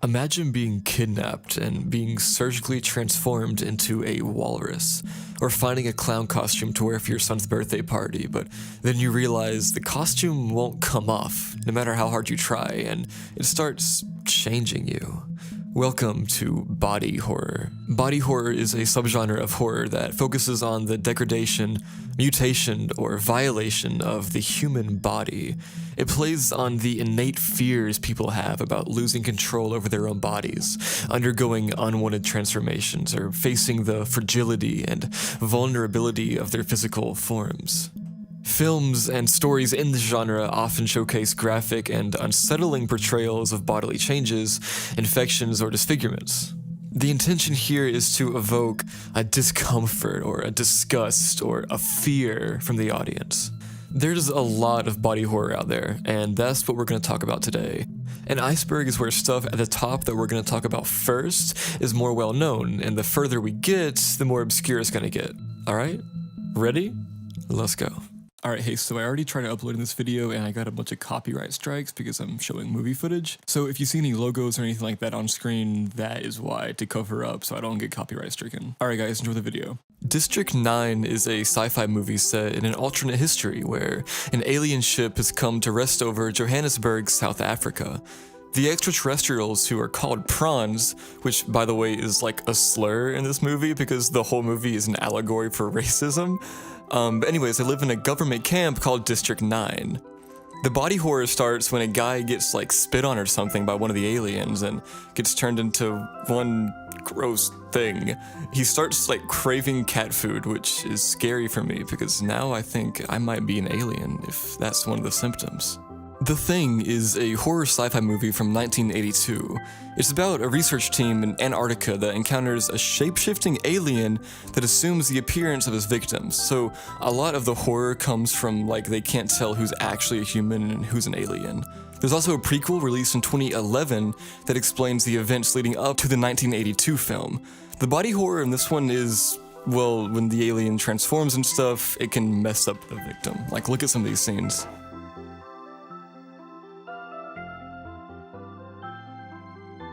Imagine being kidnapped and being surgically transformed into a walrus, or finding a clown costume to wear for your son's birthday party, but then you realize the costume won't come off, no matter how hard you try, and it starts changing you. Welcome to body horror. Body horror is a subgenre of horror that focuses on the degradation, mutation, or violation of the human body. It plays on the innate fears people have about losing control over their own bodies, undergoing unwanted transformations, or facing the fragility and vulnerability of their physical forms. Films and stories in this genre often showcase graphic and unsettling portrayals of bodily changes, infections, or disfigurements. The intention here is to evoke a discomfort or a disgust or a fear from the audience. There's a lot of body horror out there, and that's what we're going to talk about today. And Iceberg is where stuff at the top that we're going to talk about first is more well known, and the further we get, the more obscure it's going to get. Alright? Ready? Let's go. Alright, hey, so I already tried uploading this video and I got a bunch of copyright strikes because I'm showing movie footage. So if you see any logos or anything like that on screen, that is why, to cover up so I don't get copyright stricken. Alright guys, enjoy the video. District 9 is a sci-fi movie set in an alternate history where an alien ship has come to rest over Johannesburg, South Africa. The extraterrestrials, who are called prawns, which by the way is like a slur in this movie because the whole movie is an allegory for racism. But anyways, they live in a government camp called District 9. The body horror starts when a guy gets like spit on or something by one of the aliens and gets turned into one gross thing. He starts like craving cat food, which is scary for me because now I think I might be an alien if that's one of the symptoms. The Thing is a horror sci-fi movie from 1982. It's about a research team in Antarctica that encounters a shape-shifting alien that assumes the appearance of his victims. So a lot of the horror comes from like they can't tell who's actually a human and who's an alien. There's also a prequel released in 2011 that explains the events leading up to the 1982 film. The body horror in this one is, well, when the alien transforms and stuff, it can mess up the victim. Like, look at some of these scenes.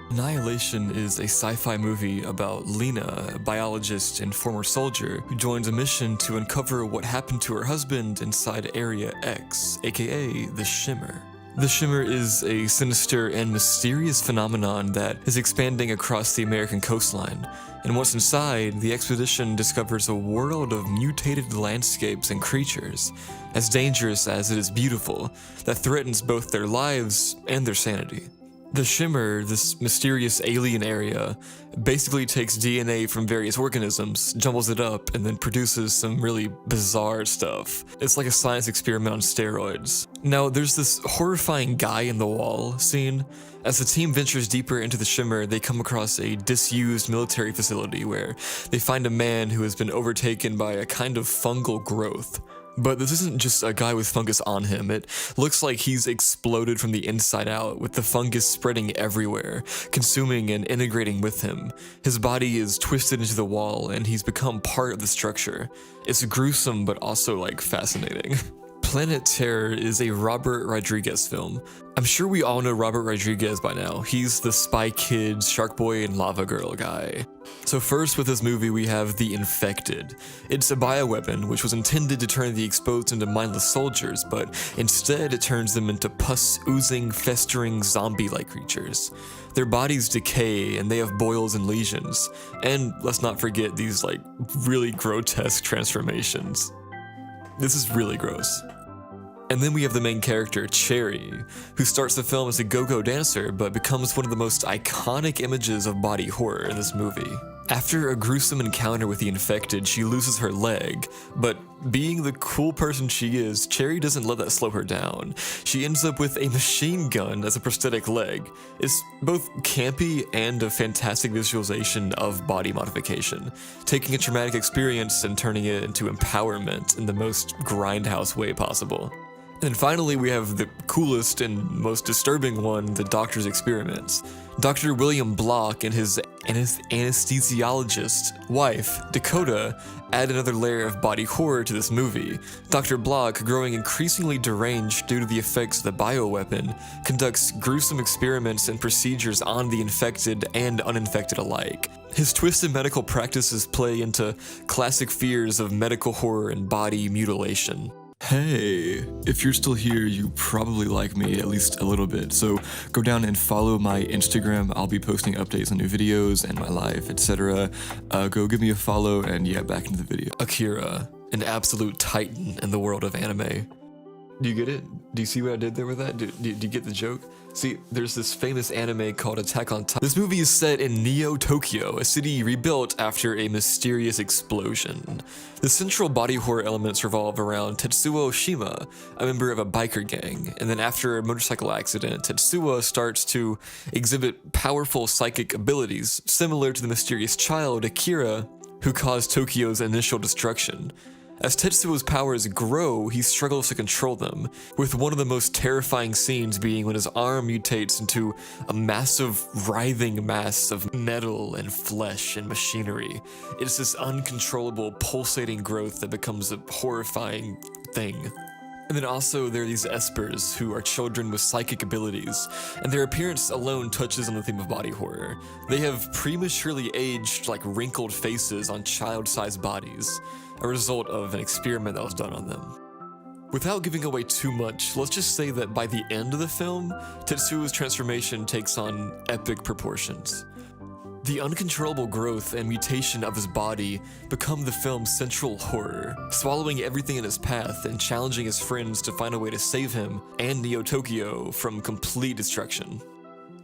Annihilation is a sci-fi movie about Lena, a biologist and former soldier, who joins a mission to uncover what happened to her husband inside Area X, aka the Shimmer. The Shimmer is a sinister and mysterious phenomenon that is expanding across the American coastline, and once inside, the expedition discovers a world of mutated landscapes and creatures, as dangerous as it is beautiful, that threatens both their lives and their sanity. The Shimmer, this mysterious alien area, basically takes DNA from various organisms, jumbles it up, and then produces some really bizarre stuff. It's like a science experiment on steroids. Now, there's this horrifying guy in the wall scene. As the team ventures deeper into the Shimmer, they come across a disused military facility where they find a man who has been overtaken by a kind of fungal growth. But this isn't just a guy with fungus on him, it looks like he's exploded from the inside out, with the fungus spreading everywhere, consuming and integrating with him. His body is twisted into the wall, and he's become part of the structure. It's gruesome, but also, like, fascinating. Planet Terror is a Robert Rodriguez film. I'm sure we all know Robert Rodriguez by now. He's the Spy Kids, Shark Boy, and Lava Girl guy. So first with this movie we have The Infected. It's a bioweapon which was intended to turn the exposed into mindless soldiers, but instead it turns them into pus-oozing, festering, zombie-like creatures. Their bodies decay and they have boils and lesions. And let's not forget these like really grotesque transformations. This is really gross. And then we have the main character, Cherry, who starts the film as a go-go dancer but becomes one of the most iconic images of body horror in this movie. After a gruesome encounter with the Infected, she loses her leg, but being the cool person she is, Cherry doesn't let that slow her down. She ends up with a machine gun as a prosthetic leg. It's both campy and a fantastic visualization of body modification, taking a traumatic experience and turning it into empowerment in the most grindhouse way possible. And finally, we have the coolest and most disturbing one, the doctor's experiments. Dr. William Block and his anesthesiologist wife, Dakota, add another layer of body horror to this movie. Dr. Block, growing increasingly deranged due to the effects of the bioweapon, conducts gruesome experiments and procedures on the infected and uninfected alike. His twisted medical practices play into classic fears of medical horror and body mutilation. Hey, if you're still here, you probably like me at least a little bit, so go down and follow my Instagram. I'll be posting updates on new videos and my life, etc. Go give me a follow, and yeah, back into the video. Akira, an absolute titan in the world of anime. Do you get it? Do you see what I did there with that? Do you get the joke? See, there's this famous anime called Attack on Titan. This movie is set in Neo-Tokyo, a city rebuilt after a mysterious explosion. The central body horror elements revolve around Tetsuo Shima, a member of a biker gang, and then after a motorcycle accident, Tetsuo starts to exhibit powerful psychic abilities, similar to the mysterious child Akira, who caused Tokyo's initial destruction. As Tetsuo's powers grow, he struggles to control them, with one of the most terrifying scenes being when his arm mutates into a massive, writhing mass of metal and flesh and machinery. It's this uncontrollable, pulsating growth that becomes a horrifying thing. And then also there are these espers who are children with psychic abilities, and their appearance alone touches on the theme of body horror. They have prematurely aged, like wrinkled faces on child-sized bodies, a result of an experiment that was done on them. Without giving away too much, let's just say that by the end of the film, Tetsuo's transformation takes on epic proportions. The uncontrollable growth and mutation of his body become the film's central horror, swallowing everything in his path and challenging his friends to find a way to save him and Neo-Tokyo from complete destruction.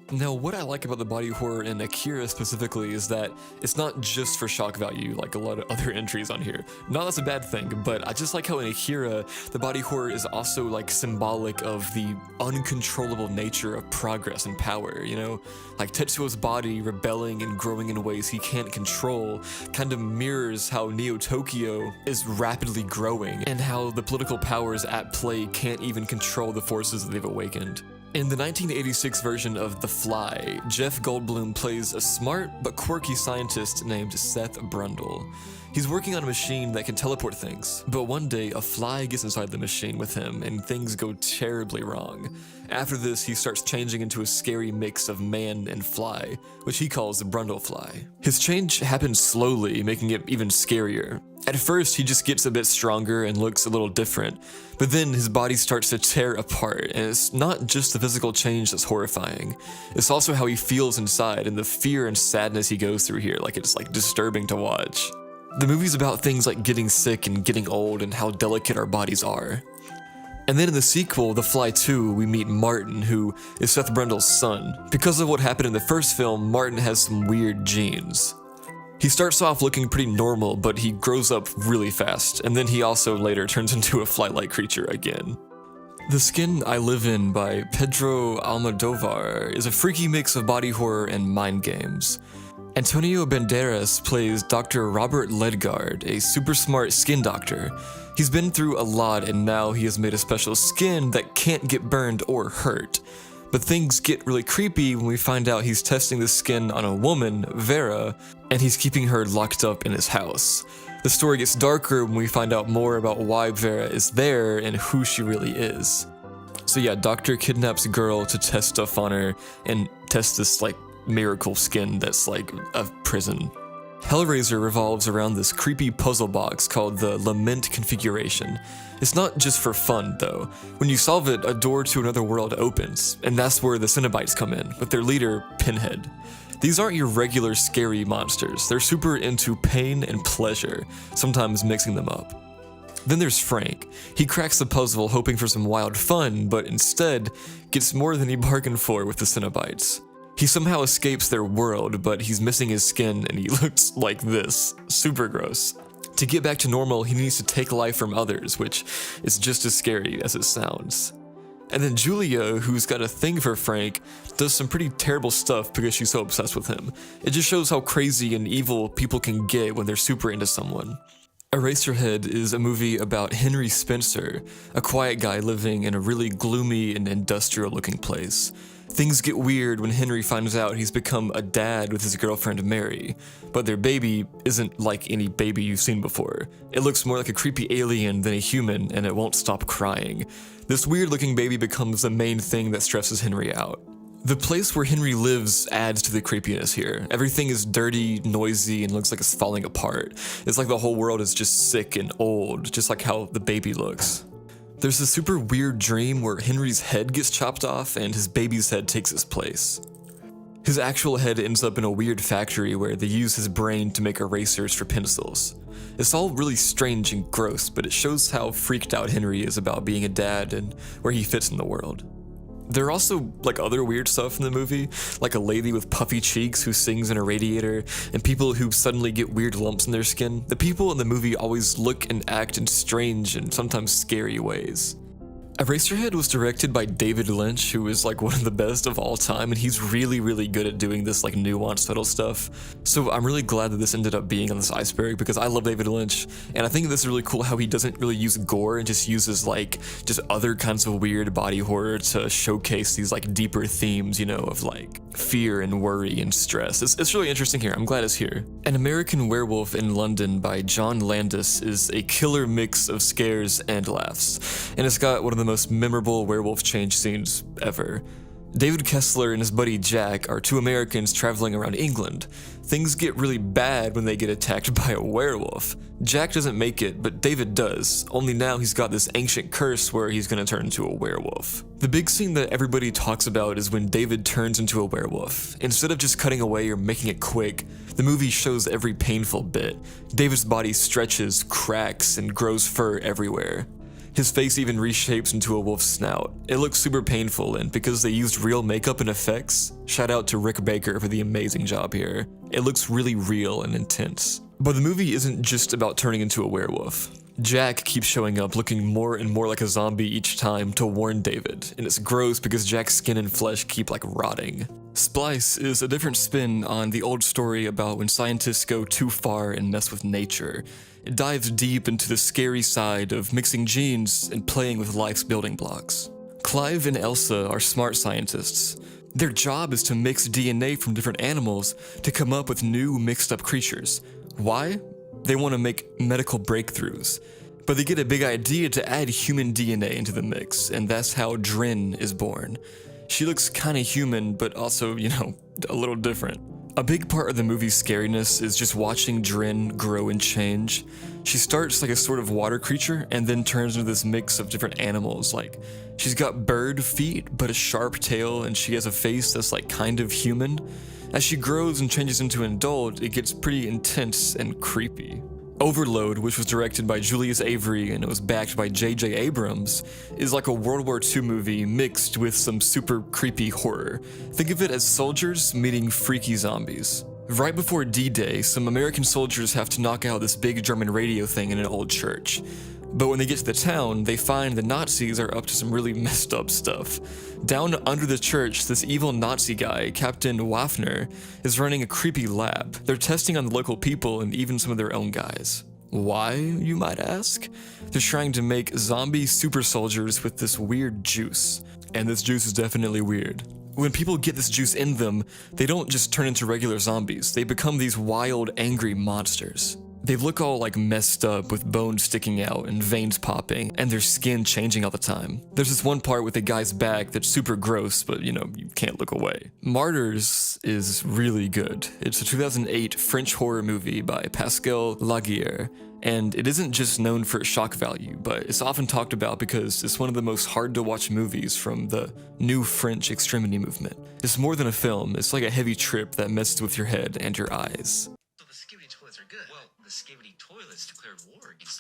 Now, what I like about the body horror in Akira specifically is that it's not just for shock value like a lot of other entries on here. Not that's a bad thing, but I just like how in Akira, the body horror is also like symbolic of the uncontrollable nature of progress and power, you know? Like Tetsuo's body rebelling and growing in ways he can't control kind of mirrors how Neo-Tokyo is rapidly growing and how the political powers at play can't even control the forces that they've awakened. In the 1986 version of The Fly, Jeff Goldblum plays a smart but quirky scientist named Seth Brundle. He's working on a machine that can teleport things, but one day a fly gets inside the machine with him and things go terribly wrong. After this, he starts changing into a scary mix of man and fly, which he calls the Brundle Fly. His change happens slowly, making it even scarier. At first, he just gets a bit stronger and looks a little different, but then his body starts to tear apart, and it's not just the physical change that's horrifying. It's also how he feels inside and the fear and sadness he goes through here, it's disturbing to watch. The movie's about things like getting sick and getting old and how delicate our bodies are. And then in the sequel, The Fly 2, we meet Martin, who is Seth Brundle's son. Because of what happened in the first film, Martin has some weird genes. He starts off looking pretty normal, but he grows up really fast, and then he also later turns into a fly-like creature again. The Skin I Live In by Pedro Almodovar is a freaky mix of body horror and mind games. Antonio Banderas plays Dr. Robert Ledgard, a super smart skin doctor. He's been through a lot and now he has made a special skin that can't get burned or hurt. But things get really creepy when we find out he's testing the skin on a woman, Vera, and he's keeping her locked up in his house. The story gets darker when we find out more about why Vera is there and who she really is. So yeah, Doctor kidnaps a girl to test stuff on her and test this miracle skin that's like a prison. Hellraiser revolves around this creepy puzzle box called the Lament Configuration. It's not just for fun, though. When you solve it, a door to another world opens, and that's where the Cenobites come in, with their leader, Pinhead. These aren't your regular scary monsters. They're super into pain and pleasure, sometimes mixing them up. Then there's Frank. He cracks the puzzle hoping for some wild fun, but instead gets more than he bargained for with the Cenobites. He somehow escapes their world, but he's missing his skin and he looks like this. Super gross. To get back to normal, he needs to take life from others, which is just as scary as it sounds. And then Julia, who's got a thing for Frank, does some pretty terrible stuff because she's so obsessed with him. It just shows how crazy and evil people can get when they're super into someone. Eraserhead is a movie about Henry Spencer, a quiet guy living in a really gloomy and industrial-looking place. Things get weird when Henry finds out he's become a dad with his girlfriend Mary, but their baby isn't like any baby you've seen before. It looks more like a creepy alien than a human, and it won't stop crying. This weird-looking baby becomes the main thing that stresses Henry out. The place where Henry lives adds to the creepiness here. Everything is dirty, noisy, and looks like it's falling apart. It's like the whole world is just sick and old, just like how the baby looks. There's a super weird dream where Henry's head gets chopped off and his baby's head takes its place. His actual head ends up in a weird factory where they use his brain to make erasers for pencils. It's all really strange and gross, but it shows how freaked out Henry is about being a dad and where he fits in the world. There are also like other weird stuff in the movie, like a lady with puffy cheeks who sings in a radiator, and people who suddenly get weird lumps in their skin. The people in the movie always look and act in strange and sometimes scary ways. Eraserhead was directed by David Lynch, who is like one of the best of all time, and he's really good at doing this like nuanced, subtle stuff. So I'm really glad that this ended up being on this Iceberg, because I love David Lynch, and I think this is really cool how he doesn't really use gore and just uses like just other kinds of weird body horror to showcase these like deeper themes, you know, of like fear and worry and stress. It's really interesting here. I'm glad it's here. An American Werewolf in London by John Landis is a killer mix of scares and laughs, and it's got one of the most memorable werewolf change scenes ever. David Kessler and his buddy Jack are two Americans traveling around England. Things get really bad when they get attacked by a werewolf. Jack doesn't make it, but David does, only now he's got this ancient curse where he's gonna turn into a werewolf. The big scene that everybody talks about is when David turns into a werewolf. Instead of just cutting away or making it quick, the movie shows every painful bit. David's body stretches, cracks, and grows fur everywhere. His face even reshapes into a wolf's snout. It looks super painful, and because they used real makeup and effects, shout out to Rick Baker for the amazing job here. It looks really real and intense. But the movie isn't just about turning into a werewolf. Jack keeps showing up looking more and more like a zombie each time to warn David, and it's gross because Jack's skin and flesh keep like rotting. Splice is a different spin on the old story about when scientists go too far and mess with nature. It dives deep into the scary side of mixing genes and playing with life's building blocks. Clive and Elsa are smart scientists. Their job is to mix DNA from different animals to come up with new mixed up creatures. Why? They want to make medical breakthroughs. But they get a big idea to add human DNA into the mix, and that's how Drin is born. She looks kinda human, but also, you know, a little different. A big part of the movie's scariness is just watching Drin grow and change. She starts like a sort of water creature and then turns into this mix of different animals. Like, she's got bird feet but a sharp tail, and she has a face that's like kind of human. As she grows and changes into an adult, it gets pretty intense and creepy. Overload, which was directed by Julius Avery and it was backed by J.J. Abrams, is like a World War II movie mixed with some super creepy horror. Think of it as soldiers meeting freaky zombies. Right before D-Day, some American soldiers have to knock out this big German radio thing in an old church. But when they get to the town, they find the Nazis are up to some really messed up stuff. Down under the church, this evil Nazi guy, Captain Waffner, is running a creepy lab. They're testing on the local people and even some of their own guys. Why, you might ask? They're trying to make zombie super soldiers with this weird juice. And this juice is definitely weird. When people get this juice in them, they don't just turn into regular zombies. They become these wild, angry monsters. They look all like messed up with bones sticking out and veins popping and their skin changing all the time. There's this one part with the guy's back that's super gross, but you know, you can't look away. Martyrs is really good. It's a 2008 French horror movie by Pascal Laguerre, and it isn't just known for its shock value, but it's often talked about because it's one of the most hard to watch movies from the new French extremity movement. It's more than a film, it's like a heavy trip that messes with your head and your eyes.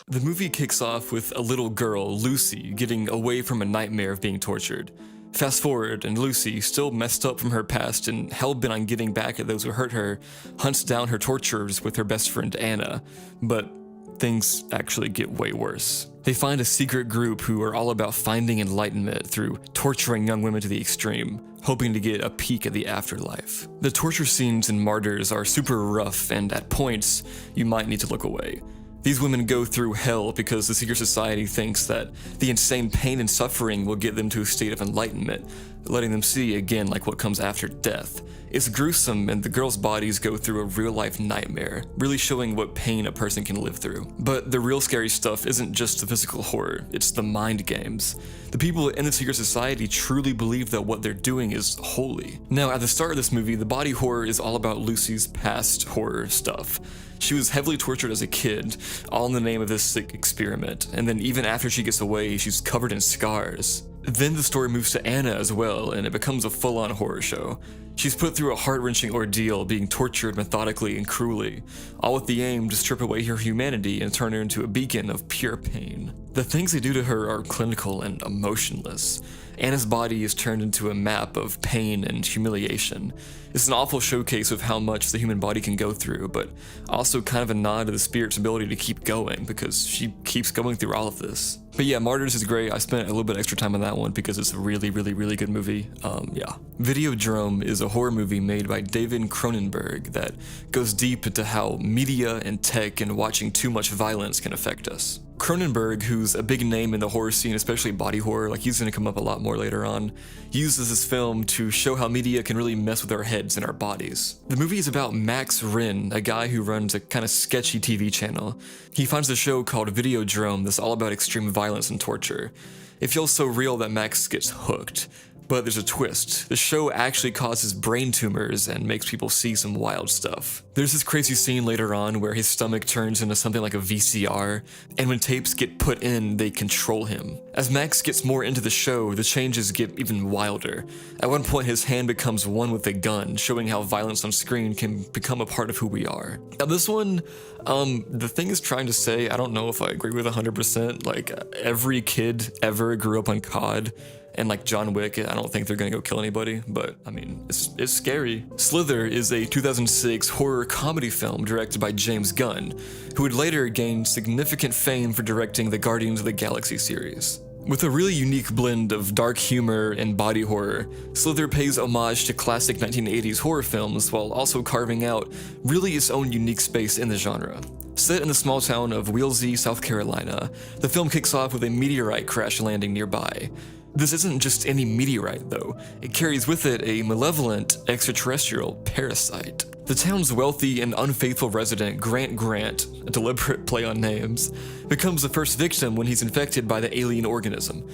The movie kicks off with a little girl, Lucy, getting away from a nightmare of being tortured. Fast forward, and Lucy, still messed up from her past and hell-bent on getting back at those who hurt her, hunts down her torturers with her best friend Anna. But things actually get way worse. They find a secret group who are all about finding enlightenment through torturing young women to the extreme, hoping to get a peek at the afterlife. The torture scenes in Martyrs are super rough, and at points, you might need to look away. These women go through hell because the secret society thinks that the insane pain and suffering will get them to a state of enlightenment, letting them see again like what comes after death. It's gruesome, and the girls' bodies go through a real-life nightmare, really showing what pain a person can live through. But the real scary stuff isn't just the physical horror, it's the mind games. The people in the secret society truly believe that what they're doing is holy. Now, at the start of this movie, the body horror is all about Lucy's past horror stuff. She was heavily tortured as a kid, all in the name of this sick experiment, and then even after she gets away, she's covered in scars. Then the story moves to Anna as well, and it becomes a full-on horror show. She's put through a heart-wrenching ordeal, being tortured methodically and cruelly, all with the aim to strip away her humanity and turn her into a beacon of pure pain. The things they do to her are clinical and emotionless. Anna's body is turned into a map of pain and humiliation. It's an awful showcase of how much the human body can go through, but also kind of a nod to the spirit's ability to keep going, because she keeps going through all of this. But yeah, Martyrs is great. I spent a little bit extra time on that one because it's a really good movie. Yeah. Videodrome is a horror movie made by David Cronenberg that goes deep into how media and tech and watching too much violence can affect us. Cronenberg, who's a big name in the horror scene, especially body horror, like he's gonna come up a lot more later on, uses this film to show how media can really mess with our heads and our bodies. The movie is about Max Wren, a guy who runs a kind of sketchy TV channel. He finds a show called Videodrome that's all about extreme violence and torture. It feels so real that Max gets hooked. But there's a twist. The show actually causes brain tumors and makes people see some wild stuff. There's this crazy scene later on where his stomach turns into something like a VCR, and when tapes get put in, they control him. As Max gets more into the show, the changes get even wilder. At one point, his hand becomes one with a gun, showing how violence on screen can become a part of who we are. Now this one, the thing is trying to say, I don't know if I agree with 100%, like every kid ever grew up on COD, and like John Wick, I don't think they're gonna go kill anybody, but I mean, it's scary. Slither is a 2006 horror comedy film directed by James Gunn, who would later gain significant fame for directing the Guardians of the Galaxy series. With a really unique blend of dark humor and body horror, Slither pays homage to classic 1980s horror films while also carving out really its own unique space in the genre. Set in the small town of Wheelsy, South Carolina, the film kicks off with a meteorite crash landing nearby. This isn't just any meteorite, though. It carries with it a malevolent extraterrestrial parasite. The town's wealthy and unfaithful resident, Grant, a deliberate play on names, becomes the first victim when he's infected by the alien organism.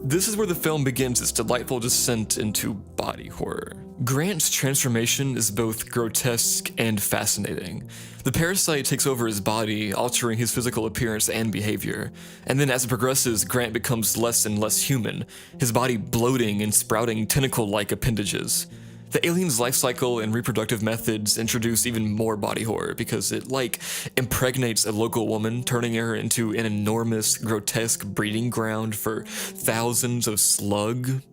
This is where the film begins its delightful descent into body horror. Grant's transformation is both grotesque and fascinating. The parasite takes over his body, altering his physical appearance and behavior, and then as it progresses, Grant becomes less and less human, his body bloating and sprouting tentacle-like appendages. The alien's life cycle and reproductive methods introduce even more body horror because it, impregnates a local woman, turning her into an enormous, grotesque breeding ground for thousands of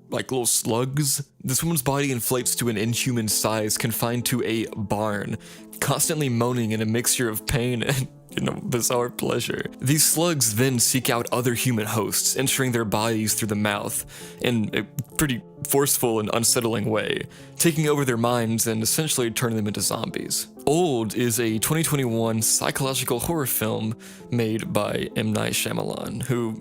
little slugs. This woman's body inflates to an inhuman size, confined to a barn, constantly moaning in a mixture of pain and bizarre pleasure. These slugs then seek out other human hosts, entering their bodies through the mouth in a pretty forceful and unsettling way, taking over their minds and essentially turning them into zombies. Old is a 2021 psychological horror film made by M. Night Shyamalan, who,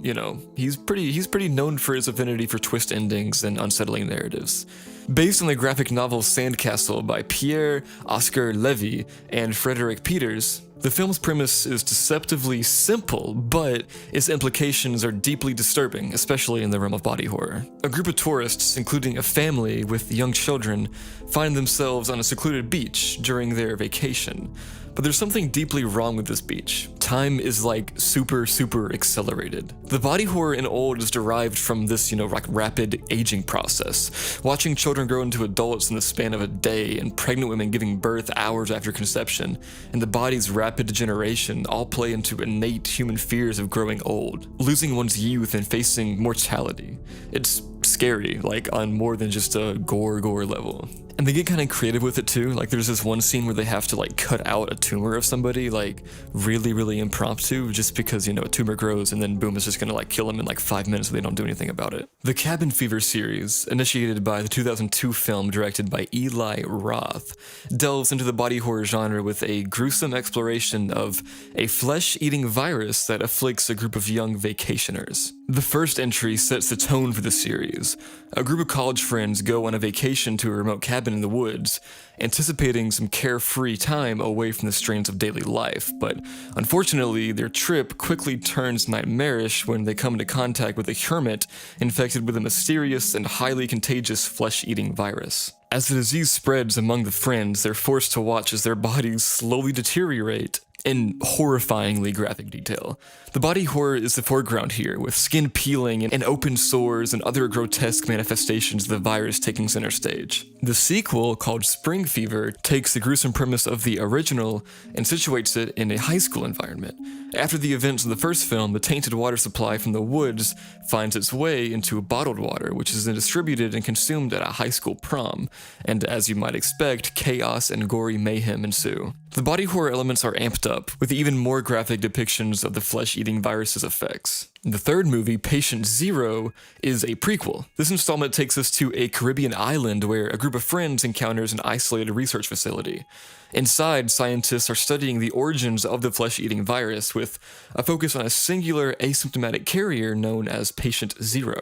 he's pretty known for his affinity for twist endings and unsettling narratives. Based on the graphic novel Sandcastle by Pierre Oscar Levy and Frederick Peters, the film's premise is deceptively simple, but its implications are deeply disturbing, especially in the realm of body horror. A group of tourists, including a family with young children, find themselves on a secluded beach during their vacation. But there's something deeply wrong with this beach. Time is super accelerated. The body horror in Old is derived from this, rapid aging process. Watching children grow into adults in the span of a day, and pregnant women giving birth hours after conception, and the body's rapid degeneration all play into innate human fears of growing old, losing one's youth and facing mortality. It's scary, on more than just a gore level. And they get kind of creative with it too. Like there's this one scene where they have to like cut out a tumor of somebody, like really impromptu, just because, a tumor grows and then boom, it's just gonna like kill them in like 5 minutes if they don't do anything about it. The Cabin Fever series, initiated by the 2002 film directed by Eli Roth, delves into the body horror genre with a gruesome exploration of a flesh-eating virus that afflicts a group of young vacationers. The first entry sets the tone for the series. A group of college friends go on a vacation to a remote cabin in the woods, anticipating some carefree time away from the strains of daily life, but unfortunately their trip quickly turns nightmarish when they come into contact with a hermit infected with a mysterious and highly contagious flesh-eating virus. As the disease spreads among the friends, they're forced to watch as their bodies slowly deteriorate in horrifyingly graphic detail. The body horror is the foreground here, with skin peeling and open sores and other grotesque manifestations of the virus taking center stage. The sequel, called Spring Fever, takes the gruesome premise of the original and situates it in a high school environment. After the events of the first film, the tainted water supply from the woods finds its way into bottled water, which is then distributed and consumed at a high school prom, and as you might expect, chaos and gory mayhem ensue. The body horror elements are amped up, with even more graphic depictions of the flesh-eating virus's effects. The third movie, Patient Zero, is a prequel. This installment takes us to a Caribbean island where a group of friends encounters an isolated research facility. Inside, scientists are studying the origins of the flesh-eating virus with a focus on a singular asymptomatic carrier known as Patient Zero.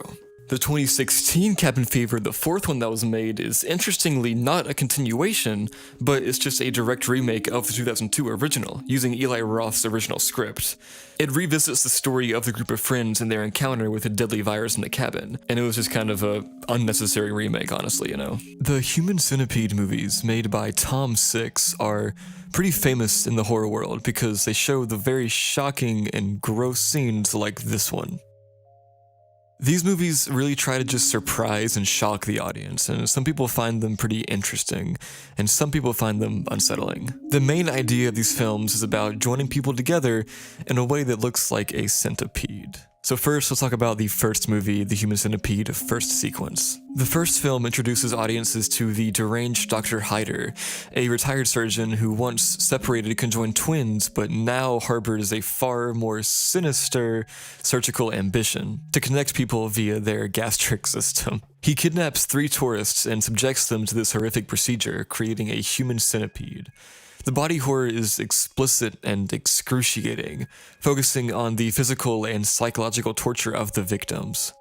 The 2016 Cabin Fever, the fourth one that was made, is interestingly not a continuation, but it's just a direct remake of the 2002 original, using Eli Roth's original script. It revisits the story of the group of friends and their encounter with a deadly virus in the cabin, and it was just kind of a unnecessary remake, honestly, The Human Centipede movies, made by Tom Six, are pretty famous in the horror world because they show the very shocking and gross scenes like this one. These movies really try to just surprise and shock the audience, and some people find them pretty interesting, and some people find them unsettling. The main idea of these films is about joining people together in a way that looks like a centipede. So first, let's talk about the first movie, The Human Centipede First Sequence. The first film introduces audiences to the deranged Dr. Hyder, a retired surgeon who once separated conjoined twins, but now harbors a far more sinister surgical ambition to connect people via their gastric system. He kidnaps 3 tourists and subjects them to this horrific procedure, creating a human centipede. The body horror is explicit and excruciating, focusing on the physical and psychological torture of the victims.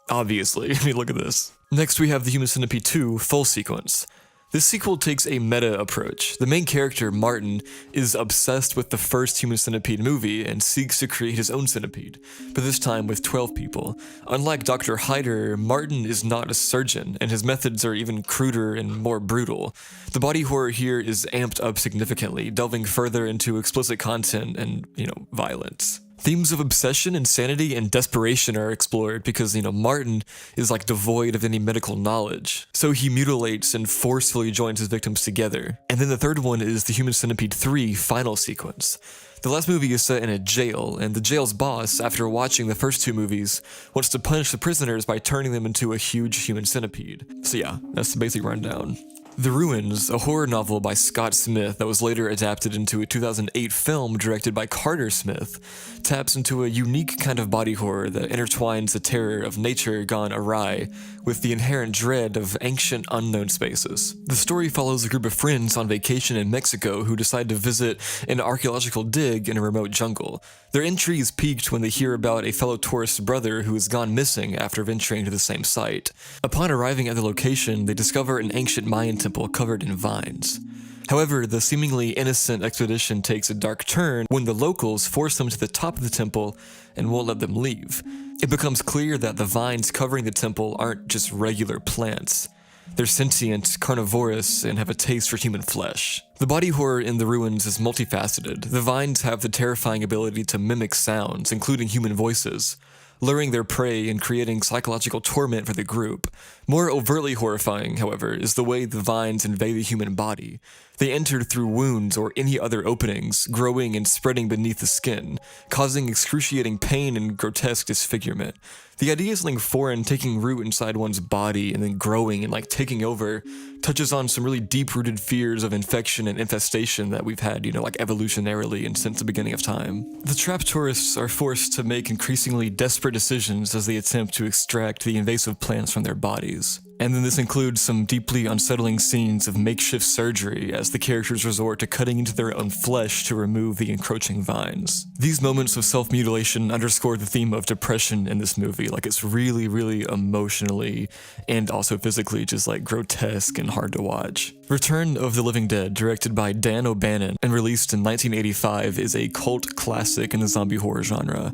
Obviously, look at this. Next we have The Human Centipede 2 Full Sequence. This sequel takes a meta approach. The main character, Martin, is obsessed with the first Human Centipede movie and seeks to create his own centipede, but this time with 12 people. Unlike Dr. Hyder, Martin is not a surgeon, and his methods are even cruder and more brutal. The body horror here is amped up significantly, delving further into explicit content and, violence. Themes of obsession, insanity, and desperation are explored because, Martin is devoid of any medical knowledge. So he mutilates and forcefully joins his victims together. And then the third one is The Human Centipede 3 Final Sequence. The last movie is set in a jail, and the jail's boss, after watching the first 2 movies, wants to punish the prisoners by turning them into a huge human centipede. So yeah, that's the basic rundown. The Ruins, a horror novel by Scott Smith that was later adapted into a 2008 film directed by Carter Smith, taps into a unique kind of body horror that intertwines the terror of nature gone awry with the inherent dread of ancient unknown spaces. The story follows a group of friends on vacation in Mexico who decide to visit an archaeological dig in a remote jungle. Their intrigue is piqued when they hear about a fellow tourist's brother who has gone missing after venturing to the same site. Upon arriving at the location, they discover an ancient Mayan temple covered in vines. However, the seemingly innocent expedition takes a dark turn when the locals force them to the top of the temple and won't let them leave. It becomes clear that the vines covering the temple aren't just regular plants. They're sentient, carnivorous, and have a taste for human flesh. The body horror in The Ruins is multifaceted. The vines have the terrifying ability to mimic sounds, including human voices, luring their prey and creating psychological torment for the group. More overtly horrifying, however, is the way the vines invade the human body. They enter through wounds or any other openings, growing and spreading beneath the skin, causing excruciating pain and grotesque disfigurement. The idea of something foreign taking root inside one's body and then growing and taking over touches on some really deep-rooted fears of infection and infestation that we've had, like evolutionarily and since the beginning of time. The trapped tourists are forced to make increasingly desperate decisions as they attempt to extract the invasive plants from their bodies. And then this includes some deeply unsettling scenes of makeshift surgery as the characters resort to cutting into their own flesh to remove the encroaching vines. These moments of self-mutilation underscore the theme of depression in this movie. Like, it's really, really emotionally and also physically just like grotesque and hard to watch. Return of the Living Dead, directed by Dan O'Bannon and released in 1985, is a cult classic in the zombie horror genre.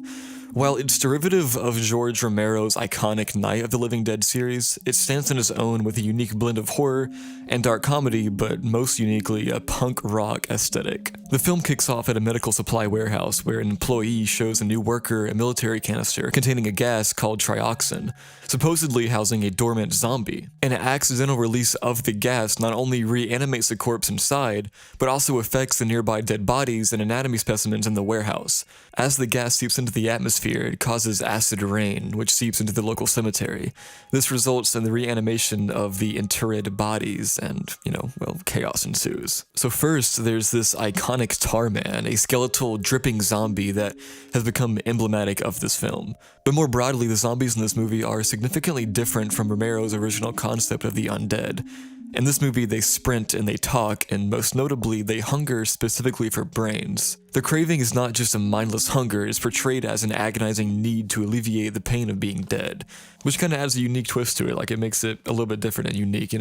While it's derivative of George Romero's iconic Night of the Living Dead series, it stands on its own with a unique blend of horror and dark comedy, but most uniquely a punk rock aesthetic. The film kicks off at a medical supply warehouse where an employee shows a new worker a military canister containing a gas called trioxin, supposedly housing a dormant zombie. An accidental release of the gas not only reanimates the corpse inside, but also affects the nearby dead bodies and anatomy specimens in the warehouse. As the gas seeps into the atmosphere, it causes acid rain, which seeps into the local cemetery. This results in the reanimation of the interred bodies, and, chaos ensues. So first, there's this iconic Tar Man, a skeletal, dripping zombie that has become emblematic of this film. But more broadly, the zombies in this movie are significantly different from Romero's original concept of the undead. In this movie, they sprint and they talk, and most notably, they hunger specifically for brains. The craving is not just a mindless hunger, it's portrayed as an agonizing need to alleviate the pain of being dead, which kind of adds a unique twist to it, like it makes it a little bit different and unique,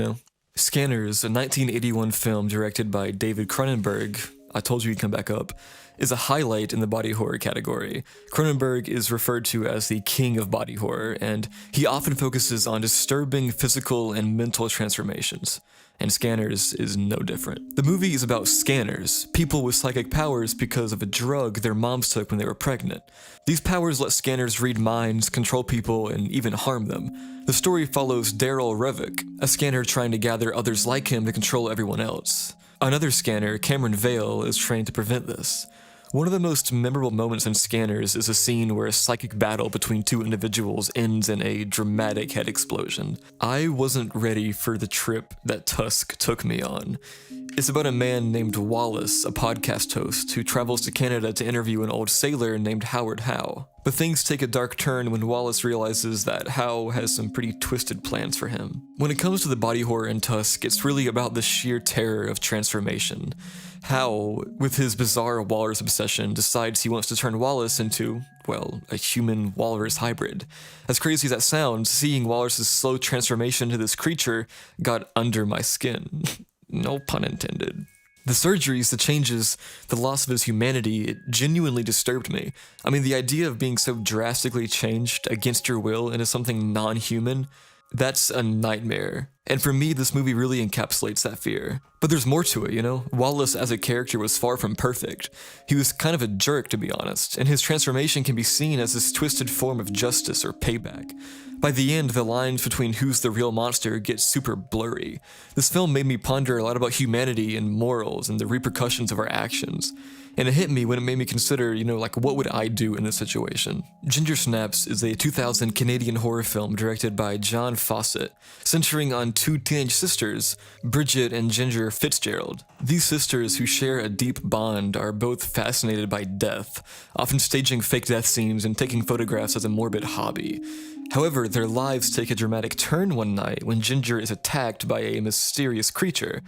Scanners, a 1981 film directed by David Cronenberg, I told you he'd come back up, is a highlight in the body horror category. Cronenberg is referred to as the king of body horror, and he often focuses on disturbing physical and mental transformations, and Scanners is no different. The movie is about scanners, people with psychic powers because of a drug their moms took when they were pregnant. These powers let scanners read minds, control people, and even harm them. The story follows Daryl Revick, a scanner trying to gather others like him to control everyone else. Another scanner, Cameron Vale, is trained to prevent this. One of the most memorable moments in Scanners is a scene where a psychic battle between two individuals ends in a dramatic head explosion. I wasn't ready for the trip that Tusk took me on. It's about a man named Wallace, a podcast host, who travels to Canada to interview an old sailor named Howard Howe. But things take a dark turn when Wallace realizes that Howe has some pretty twisted plans for him. When it comes to the body horror in Tusk, it's really about the sheer terror of transformation. Howe, with his bizarre walrus obsession, decides he wants to turn Wallace into, a human-walrus hybrid. As crazy as that sounds, seeing Wallace's slow transformation into this creature got under my skin. No pun intended. The surgeries, the changes, the loss of his humanity, it genuinely disturbed me. I mean, the idea of being so drastically changed against your will into something non-human, that's a nightmare. And for me, this movie really encapsulates that fear. But there's more to it, Wallace as a character was far from perfect. He was kind of a jerk, to be honest, and his transformation can be seen as this twisted form of justice or payback. By the end, the lines between who's the real monster get super blurry. This film made me ponder a lot about humanity and morals and the repercussions of our actions. And it hit me when it made me consider, what would I do in this situation? Ginger Snaps is a 2000 Canadian horror film directed by John Fawcett, centering on two teenage sisters, Bridget and Ginger Fitzgerald. These sisters, who share a deep bond, are both fascinated by death, often staging fake death scenes and taking photographs as a morbid hobby. However, their lives take a dramatic turn one night when Ginger is attacked by a mysterious creature.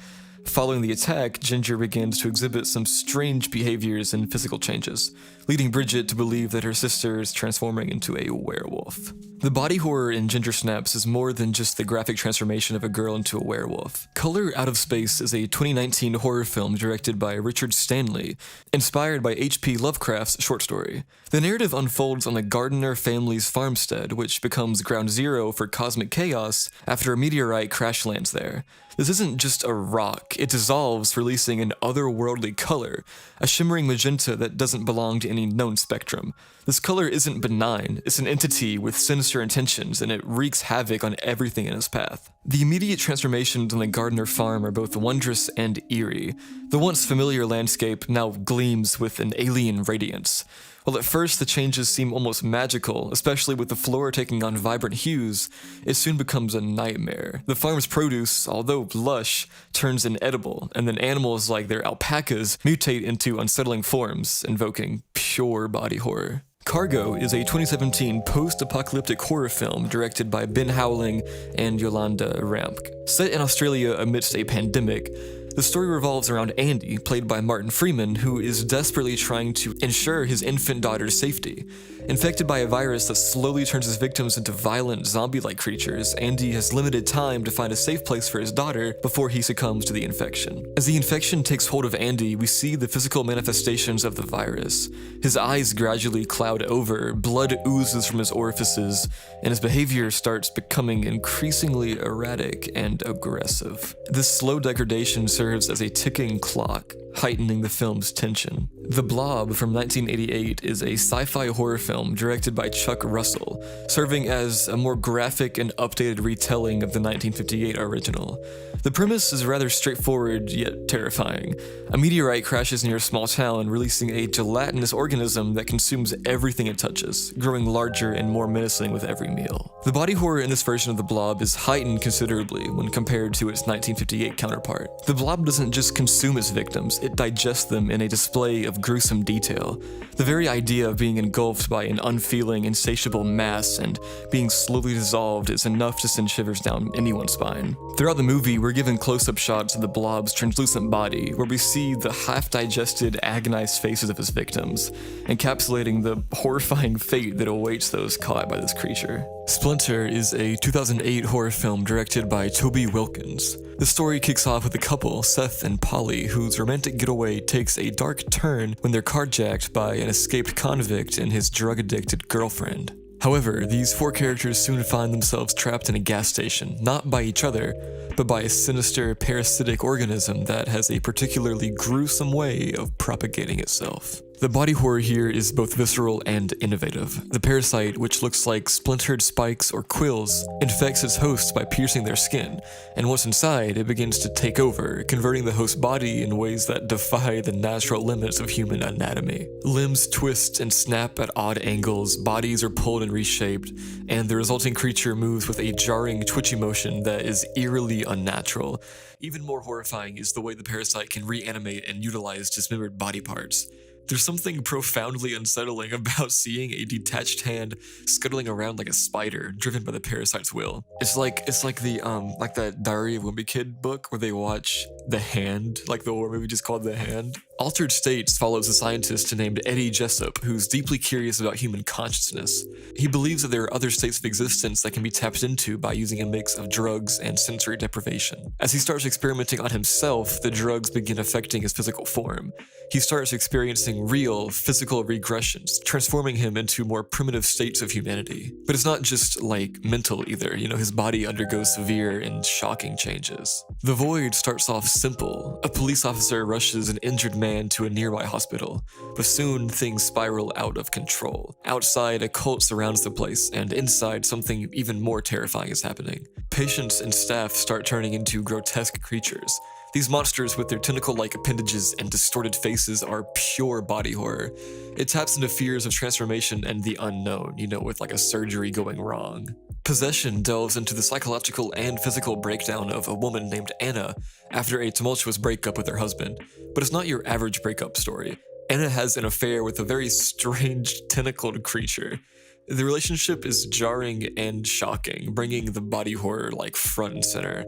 Following the attack, Ginger begins to exhibit some strange behaviors and physical changes, leading Bridget to believe that her sister is transforming into a werewolf. The body horror in Ginger Snaps is more than just the graphic transformation of a girl into a werewolf. Color Out of Space is a 2019 horror film directed by Richard Stanley, inspired by H.P. Lovecraft's short story. The narrative unfolds on the Gardner family's farmstead, which becomes ground zero for cosmic chaos after a meteorite crash lands there. This isn't just a rock, it dissolves, releasing an otherworldly color, a shimmering magenta that doesn't belong to any known spectrum. This color isn't benign, it's an entity with sinister sinister intentions, and it wreaks havoc on everything in its path. The immediate transformations on the Gardner farm are both wondrous and eerie. The once familiar landscape now gleams with an alien radiance. While at first the changes seem almost magical, especially with the flora taking on vibrant hues, it soon becomes a nightmare. The farm's produce, although lush, turns inedible, and then animals like their alpacas mutate into unsettling forms, invoking pure body horror. Cargo is a 2017 post-apocalyptic horror film directed by Ben Howling and Yolanda Ramk. Set in Australia amidst a pandemic, the story revolves around Andy, played by Martin Freeman, who is desperately trying to ensure his infant daughter's safety. Infected by a virus that slowly turns his victims into violent, zombie-like creatures, Andy has limited time to find a safe place for his daughter before he succumbs to the infection. As the infection takes hold of Andy, we see the physical manifestations of the virus. His eyes gradually cloud over, blood oozes from his orifices, and his behavior starts becoming increasingly erratic and aggressive. This slow degradation serves as a ticking clock, heightening the film's tension. The Blob from 1988 is a sci-fi horror film directed by Chuck Russell, serving as a more graphic and updated retelling of the 1958 original. The premise is rather straightforward yet terrifying. A meteorite crashes near a small town, releasing a gelatinous organism that consumes everything it touches, growing larger and more menacing with every meal. The body horror in this version of the Blob is heightened considerably when compared to its 1958 counterpart. The Blob doesn't just consume its victims, it digests them in a display of gruesome detail. The very idea of being engulfed by an unfeeling, insatiable mass and being slowly dissolved is enough to send shivers down anyone's spine. Throughout the movie, we're given close-up shots of the Blob's translucent body, where we see the half-digested, agonized faces of his victims, encapsulating the horrifying fate that awaits those caught by this creature. Splinter is a 2008 horror film directed by Toby Wilkins. The story kicks off with a couple, Seth and Polly, whose romantic getaway takes a dark turn when they're carjacked by an escaped convict and his drug-addicted girlfriend. However, these four characters soon find themselves trapped in a gas station, not by each other, but by a sinister parasitic organism that has a particularly gruesome way of propagating itself. The body horror here is both visceral and innovative. The parasite, which looks like splintered spikes or quills, infects its hosts by piercing their skin, and once inside, it begins to take over, converting the host's body in ways that defy the natural limits of human anatomy. Limbs twist and snap at odd angles, bodies are pulled and reshaped, and the resulting creature moves with a jarring, twitchy motion that is eerily unnatural. Even more horrifying is the way the parasite can reanimate and utilize dismembered body parts. There's something profoundly unsettling about seeing a detached hand scuttling around like a spider, driven by the parasite's will. It's like that Diary of a Wimpy Kid book where they watch The Hand, like the horror movie just called The Hand. Altered States follows a scientist named Eddie Jessup, who's deeply curious about human consciousness. He believes that there are other states of existence that can be tapped into by using a mix of drugs and sensory deprivation. As he starts experimenting on himself, the drugs begin affecting his physical form. He starts experiencing real, physical regressions, transforming him into more primitive states of humanity. But it's not just, mental either. His body undergoes severe and shocking changes. The Void starts off simple. A police officer rushes an injured man to a nearby hospital, but soon things spiral out of control. Outside, a cult surrounds the place, and inside, something even more terrifying is happening. Patients and staff start turning into grotesque creatures. These monsters with their tentacle-like appendages and distorted faces are pure body horror. It taps into fears of transformation and the unknown, with a surgery going wrong. Possession delves into the psychological and physical breakdown of a woman named Anna after a tumultuous breakup with her husband. But it's not your average breakup story. Anna has an affair with a very strange, tentacled creature. The relationship is jarring and shocking, bringing the body horror front and center.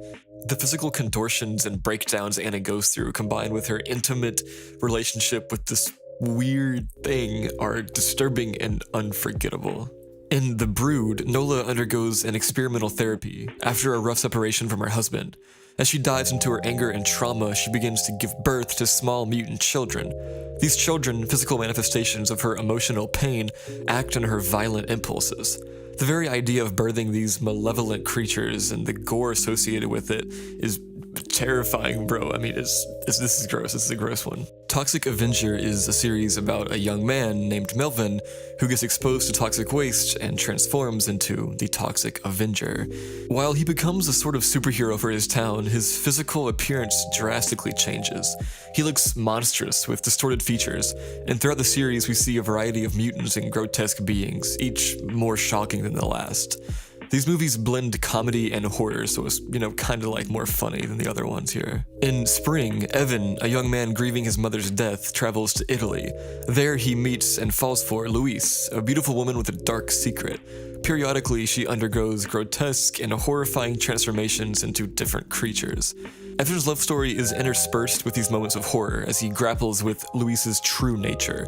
The physical contortions and breakdowns Anna goes through, combined with her intimate relationship with this weird thing, are disturbing and unforgettable. In The Brood, Nola undergoes an experimental therapy after a rough separation from her husband. As she dives into her anger and trauma, she begins to give birth to small mutant children. These children, physical manifestations of her emotional pain, act on her violent impulses. The very idea of birthing these malevolent creatures and the gore associated with it is terrifying, bro. I mean, this is gross. This is a gross one. Toxic Avenger is a series about a young man named Melvin who gets exposed to toxic waste and transforms into the Toxic Avenger. While he becomes a sort of superhero for his town, his physical appearance drastically changes. He looks monstrous with distorted features, and throughout the series we see a variety of mutants and grotesque beings, each more shocking than the last. These movies blend comedy and horror, so it's, kind of like more funny than the other ones here. In spring, Evan, a young man grieving his mother's death, travels to Italy. There he meets and falls for Louise, a beautiful woman with a dark secret. Periodically, she undergoes grotesque and horrifying transformations into different creatures. Evan's love story is interspersed with these moments of horror as he grapples with Louise's true nature.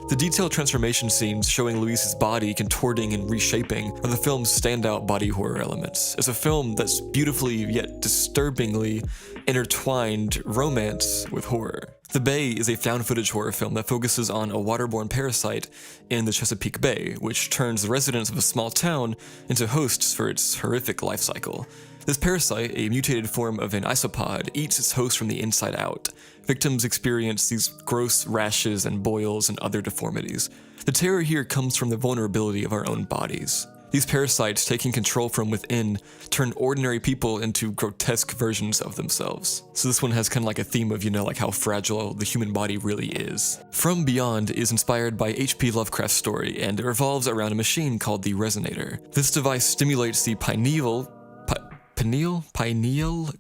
The detailed transformation scenes showing Louise's body contorting and reshaping are the film's standout body horror elements. It's a film that's beautifully yet disturbingly intertwined romance with horror. The Bay is a found footage horror film that focuses on a waterborne parasite in the Chesapeake Bay, which turns the residents of a small town into hosts for its horrific life cycle. This parasite, a mutated form of an isopod, eats its host from the inside out. Victims experience these gross rashes and boils and other deformities. The terror here comes from the vulnerability of our own bodies. These parasites, taking control from within, turn ordinary people into grotesque versions of themselves. So this one has kind of like a theme of, like how fragile the human body really is. From Beyond is inspired by H.P. Lovecraft's story, and it revolves around a machine called the Resonator. This device stimulates the pineal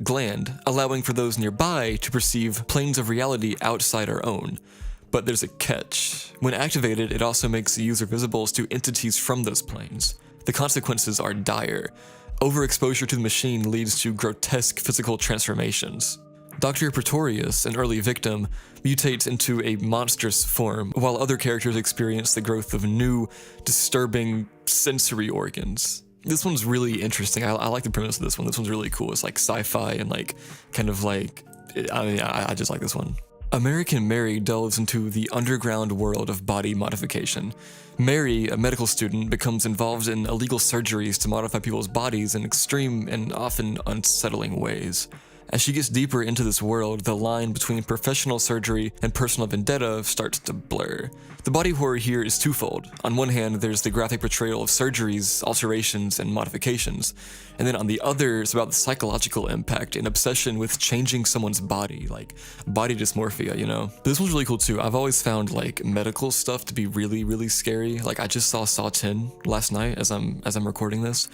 gland, allowing for those nearby to perceive planes of reality outside our own. But there's a catch. When activated, it also makes the user visible to entities from those planes. The consequences are dire. Overexposure to the machine leads to grotesque physical transformations. Dr. Pretorius, an early victim, mutates into a monstrous form, while other characters experience the growth of new, disturbing sensory organs. This one's really interesting. I like the premise of this one. This one's really cool. It's like sci-fi and I just like this one. American Mary delves into the underground world of body modification. Mary, a medical student, becomes involved in illegal surgeries to modify people's bodies in extreme and often unsettling ways. As she gets deeper into this world, the line between professional surgery and personal vendetta starts to blur. The body horror here is twofold. On one hand, there's the graphic portrayal of surgeries, alterations, and modifications. And then on the other, it's about the psychological impact and obsession with changing someone's body, like body dysmorphia, But this one's really cool too. I've always found medical stuff to be really, really scary. I just saw Saw 10 last night as I'm recording this.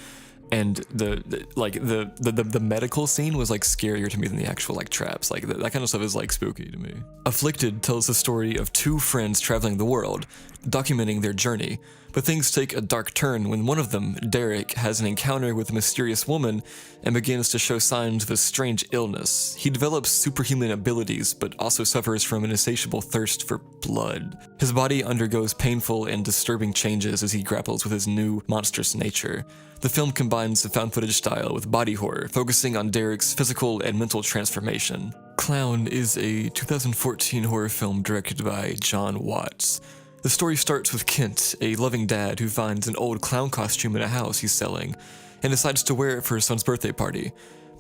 And the medical scene was scarier to me than the actual traps. That kind of stuff is spooky to me. Afflicted tells the story of two friends traveling the world, documenting their journey. But things take a dark turn when one of them, Derek, has an encounter with a mysterious woman and begins to show signs of a strange illness. He develops superhuman abilities, but also suffers from an insatiable thirst for blood. His body undergoes painful and disturbing changes as he grapples with his new, monstrous nature. The film combines the found footage style with body horror, focusing on Derek's physical and mental transformation. Clown is a 2014 horror film directed by John Watts. The story starts with Kent, a loving dad who finds an old clown costume in a house he's selling, and decides to wear it for his son's birthday party.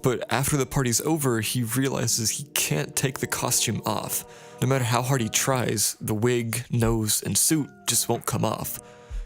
But after the party's over, he realizes he can't take the costume off. No matter how hard he tries, the wig, nose, and suit just won't come off.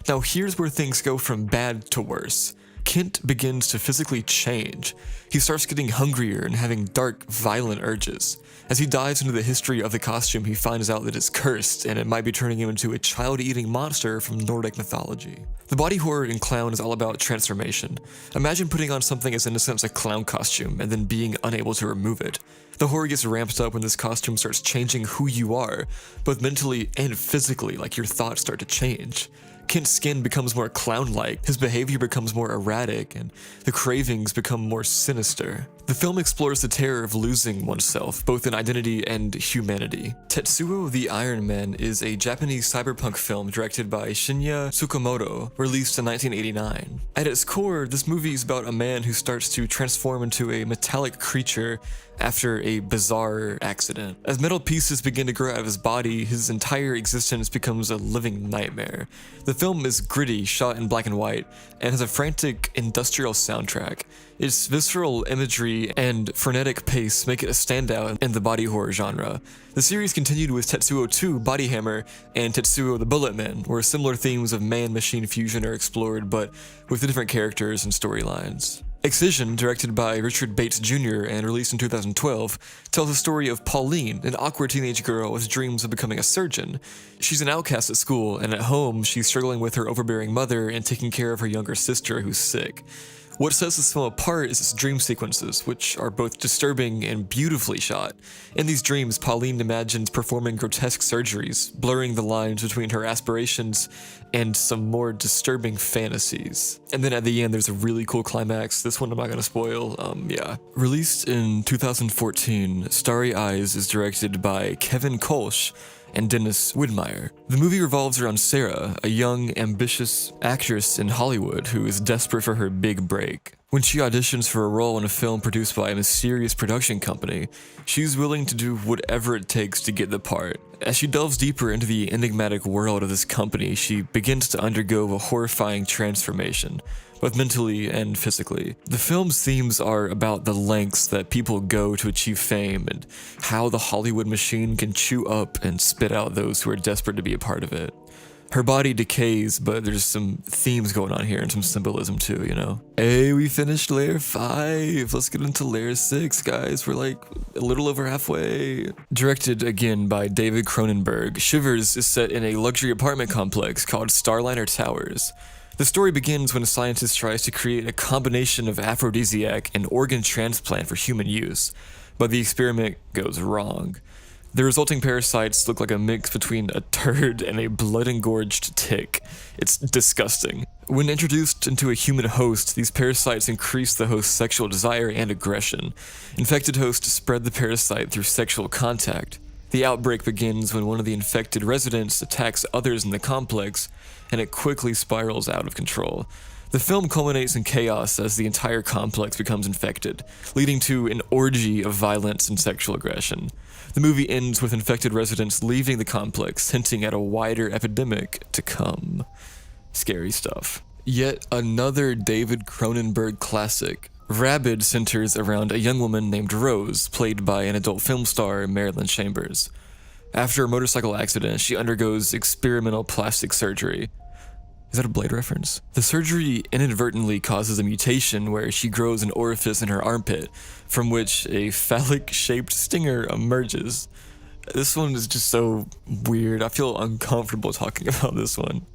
Now here's where things go from bad to worse. Kent begins to physically change. He starts getting hungrier and having dark, violent urges. As he dives into the history of the costume, he finds out that it's cursed and it might be turning him into a child-eating monster from Nordic mythology. The body horror in Clown is all about transformation. Imagine putting on something as innocent as a clown costume and then being unable to remove it. The horror gets ramped up when this costume starts changing who you are, both mentally and physically, your thoughts start to change. Kent's skin becomes more clown-like, his behavior becomes more erratic, and the cravings become more sinister. The film explores the terror of losing oneself, both in identity and humanity. Tetsuo the Iron Man is a Japanese cyberpunk film directed by Shinya Tsukamoto, released in 1989. At its core, this movie is about a man who starts to transform into a metallic creature after a bizarre accident. As metal pieces begin to grow out of his body, his entire existence becomes a living nightmare. The The film is gritty, shot in black and white, and has a frantic industrial soundtrack. Its visceral imagery and frenetic pace make it a standout in the body horror genre. The series continued with Tetsuo 2 Body Hammer and Tetsuo the Bullet Man, where similar themes of man-machine fusion are explored, but with different characters and storylines. Excision, directed by Richard Bates Jr. and released in 2012, tells the story of Pauline, an awkward teenage girl with dreams of becoming a surgeon. She's an outcast at school, and at home, she's struggling with her overbearing mother and taking care of her younger sister who's sick. What sets this film apart is its dream sequences, which are both disturbing and beautifully shot. In these dreams, Pauline imagines performing grotesque surgeries, blurring the lines between her aspirations and some more disturbing fantasies. And then at the end, there's a really cool climax. This one I'm not gonna spoil, Released in 2014, Starry Eyes is directed by Kevin Kolsch and Dennis Widmeyer. The movie revolves around Sarah, a young, ambitious actress in Hollywood who is desperate for her big break. When she auditions for a role in a film produced by a mysterious production company, she's willing to do whatever it takes to get the part. As she delves deeper into the enigmatic world of this company, she begins to undergo a horrifying transformation, both mentally and physically. The film's themes are about the lengths that people go to achieve fame and how the Hollywood machine can chew up and spit out those who are desperate to be a part of it. Her body decays, but there's some themes going on here and some symbolism too, you know? Hey, we finished layer 5. Let's get into layer 6, guys. We're like a little over halfway. Directed again by David Cronenberg, Shivers is set in a luxury apartment complex called Starliner Towers. The story begins when a scientist tries to create a combination of aphrodisiac and organ transplant for human use, but the experiment goes wrong. The resulting parasites look like a mix between a turd and a blood-engorged tick. It's disgusting. When introduced into a human host, these parasites increase the host's sexual desire and aggression. Infected hosts spread the parasite through sexual contact. The outbreak begins when one of the infected residents attacks others in the complex, and it quickly spirals out of control. The film culminates in chaos as the entire complex becomes infected, leading to an orgy of violence and sexual aggression. The movie ends with infected residents leaving the complex, hinting at a wider epidemic to come. Scary stuff. Yet another David Cronenberg classic. Rabid centers around a young woman named Rose, played by an adult film star, Marilyn Chambers. After a motorcycle accident, she undergoes experimental plastic surgery. Is that a Blade reference? The surgery inadvertently causes a mutation where she grows an orifice in her armpit, from which a phallic-shaped stinger emerges. This one is just so weird. I feel uncomfortable talking about this one.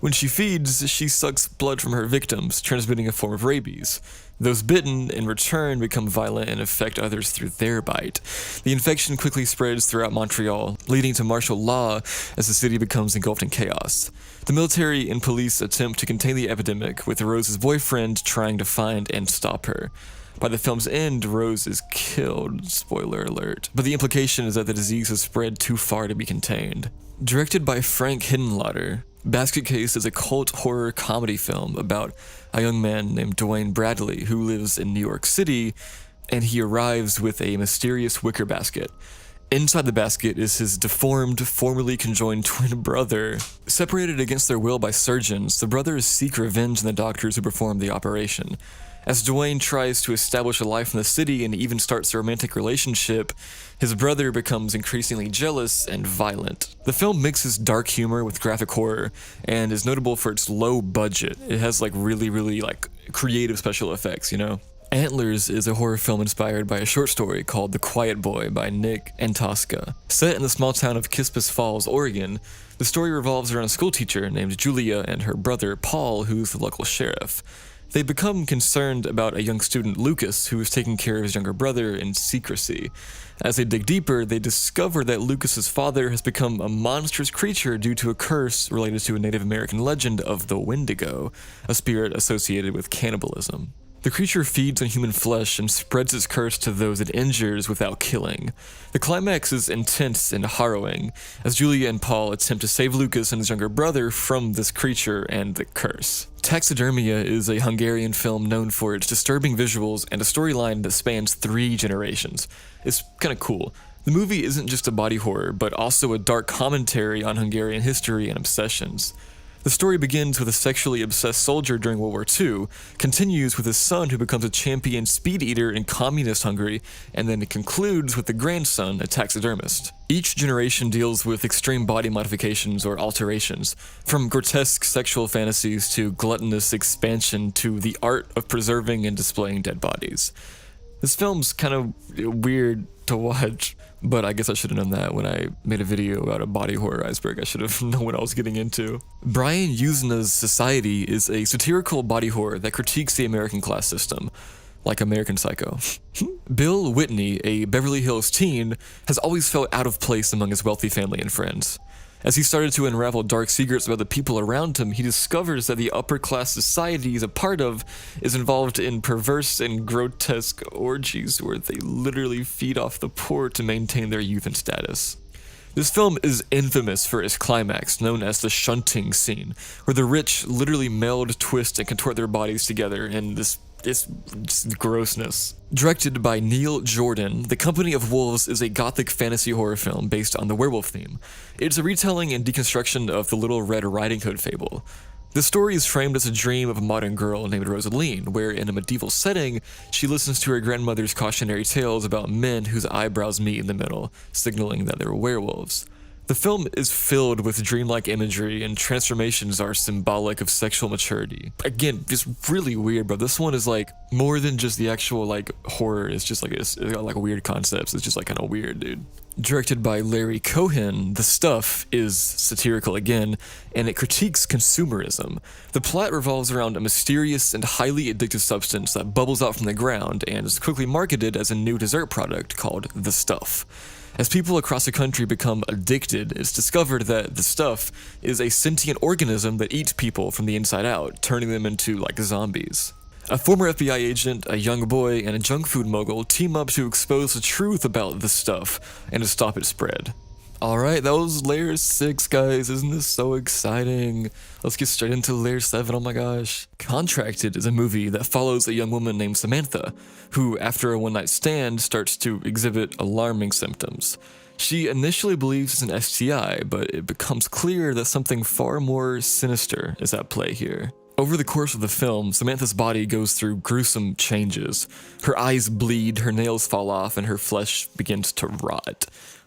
When she feeds, she sucks blood from her victims, transmitting a form of rabies. Those bitten, in return, become violent and affect others through their bite. The infection quickly spreads throughout Montreal, leading to martial law as the city becomes engulfed in chaos. The military and police attempt to contain the epidemic, with Rose's boyfriend trying to find and stop her. By the film's end, Rose is killed, spoiler alert, but the implication is that the disease has spread too far to be contained. Directed by Frank Hiddenlotter, Basket Case is a cult horror comedy film about a young man named Dwayne Bradley who lives in New York City, and he arrives with a mysterious wicker basket. Inside the basket is his deformed, formerly conjoined twin brother. Separated against their will by surgeons, the brothers seek revenge on the doctors who performed the operation. As Dwayne tries to establish a life in the city and even starts a romantic relationship, his brother becomes increasingly jealous and violent. The film mixes dark humor with graphic horror and is notable for its low budget. It has really creative special effects, you know? Antlers is a horror film inspired by a short story called The Quiet Boy by Nick Antosca. Set in the small town of Kispus Falls, Oregon, the story revolves around a schoolteacher named Julia and her brother Paul, who's the local sheriff. They become concerned about a young student, Lucas, who is taking care of his younger brother in secrecy. As they dig deeper, they discover that Lucas's father has become a monstrous creature due to a curse related to a Native American legend of the Wendigo, a spirit associated with cannibalism. The creature feeds on human flesh and spreads its curse to those it injures without killing. The climax is intense and harrowing, as Julia and Paul attempt to save Lucas and his younger brother from this creature and the curse. Taxidermia is a Hungarian film known for its disturbing visuals and a storyline that spans 3 generations. It's kinda cool. The movie isn't just a body horror, but also a dark commentary on Hungarian history and obsessions. The story begins with a sexually obsessed soldier during World War II, continues with his son who becomes a champion speed eater in communist Hungary, and then it concludes with the grandson, a taxidermist. Each generation deals with extreme body modifications or alterations, from grotesque sexual fantasies to gluttonous expansion to the art of preserving and displaying dead bodies. This film's kind of weird to watch, but I guess I should have known that when I made a video about a body horror iceberg. I should have known what I was getting into. Brian Yuzna's Society is a satirical body horror that critiques the American class system, like American Psycho. Bill Whitney, a Beverly Hills teen, has always felt out of place among his wealthy family and friends. As he started to unravel dark secrets about the people around him, he discovers that the upper-class society he's a part of is involved in perverse and grotesque orgies where they literally feed off the poor to maintain their youth and status. This film is infamous for its climax, known as the shunting scene, where the rich literally meld, twist, and contort their bodies together in this grossness. Directed by Neil Jordan, The Company of Wolves is a gothic fantasy horror film based on the werewolf theme. It's a retelling and deconstruction of the Little Red Riding Hood fable. The story is framed as a dream of a modern girl named Rosaline, where in a medieval setting, she listens to her grandmother's cautionary tales about men whose eyebrows meet in the middle, signaling that they're werewolves. The film is filled with dreamlike imagery, and transformations are symbolic of sexual maturity. Again, just really weird, bro. This one is like more than just the actual like horror. It's just like it's got like weird concepts. It's just like kind of weird, dude. Directed by Larry Cohen, The Stuff is satirical again, and it critiques consumerism. The plot revolves around a mysterious and highly addictive substance that bubbles out from the ground and is quickly marketed as a new dessert product called The Stuff. As people across the country become addicted, it's discovered that the stuff is a sentient organism that eats people from the inside out, turning them into like zombies. A former FBI agent, a young boy, and a junk food mogul team up to expose the truth about the stuff and to stop its spread. Alright, that was layer 6, guys. Isn't this so exciting? Let's get straight into layer 7, oh my gosh. Contracted is a movie that follows a young woman named Samantha, who, after a one-night stand, starts to exhibit alarming symptoms. She initially believes it's an STI, but it becomes clear that something far more sinister is at play here. Over the course of the film, Samantha's body goes through gruesome changes. Her eyes bleed, her nails fall off, and her flesh begins to rot.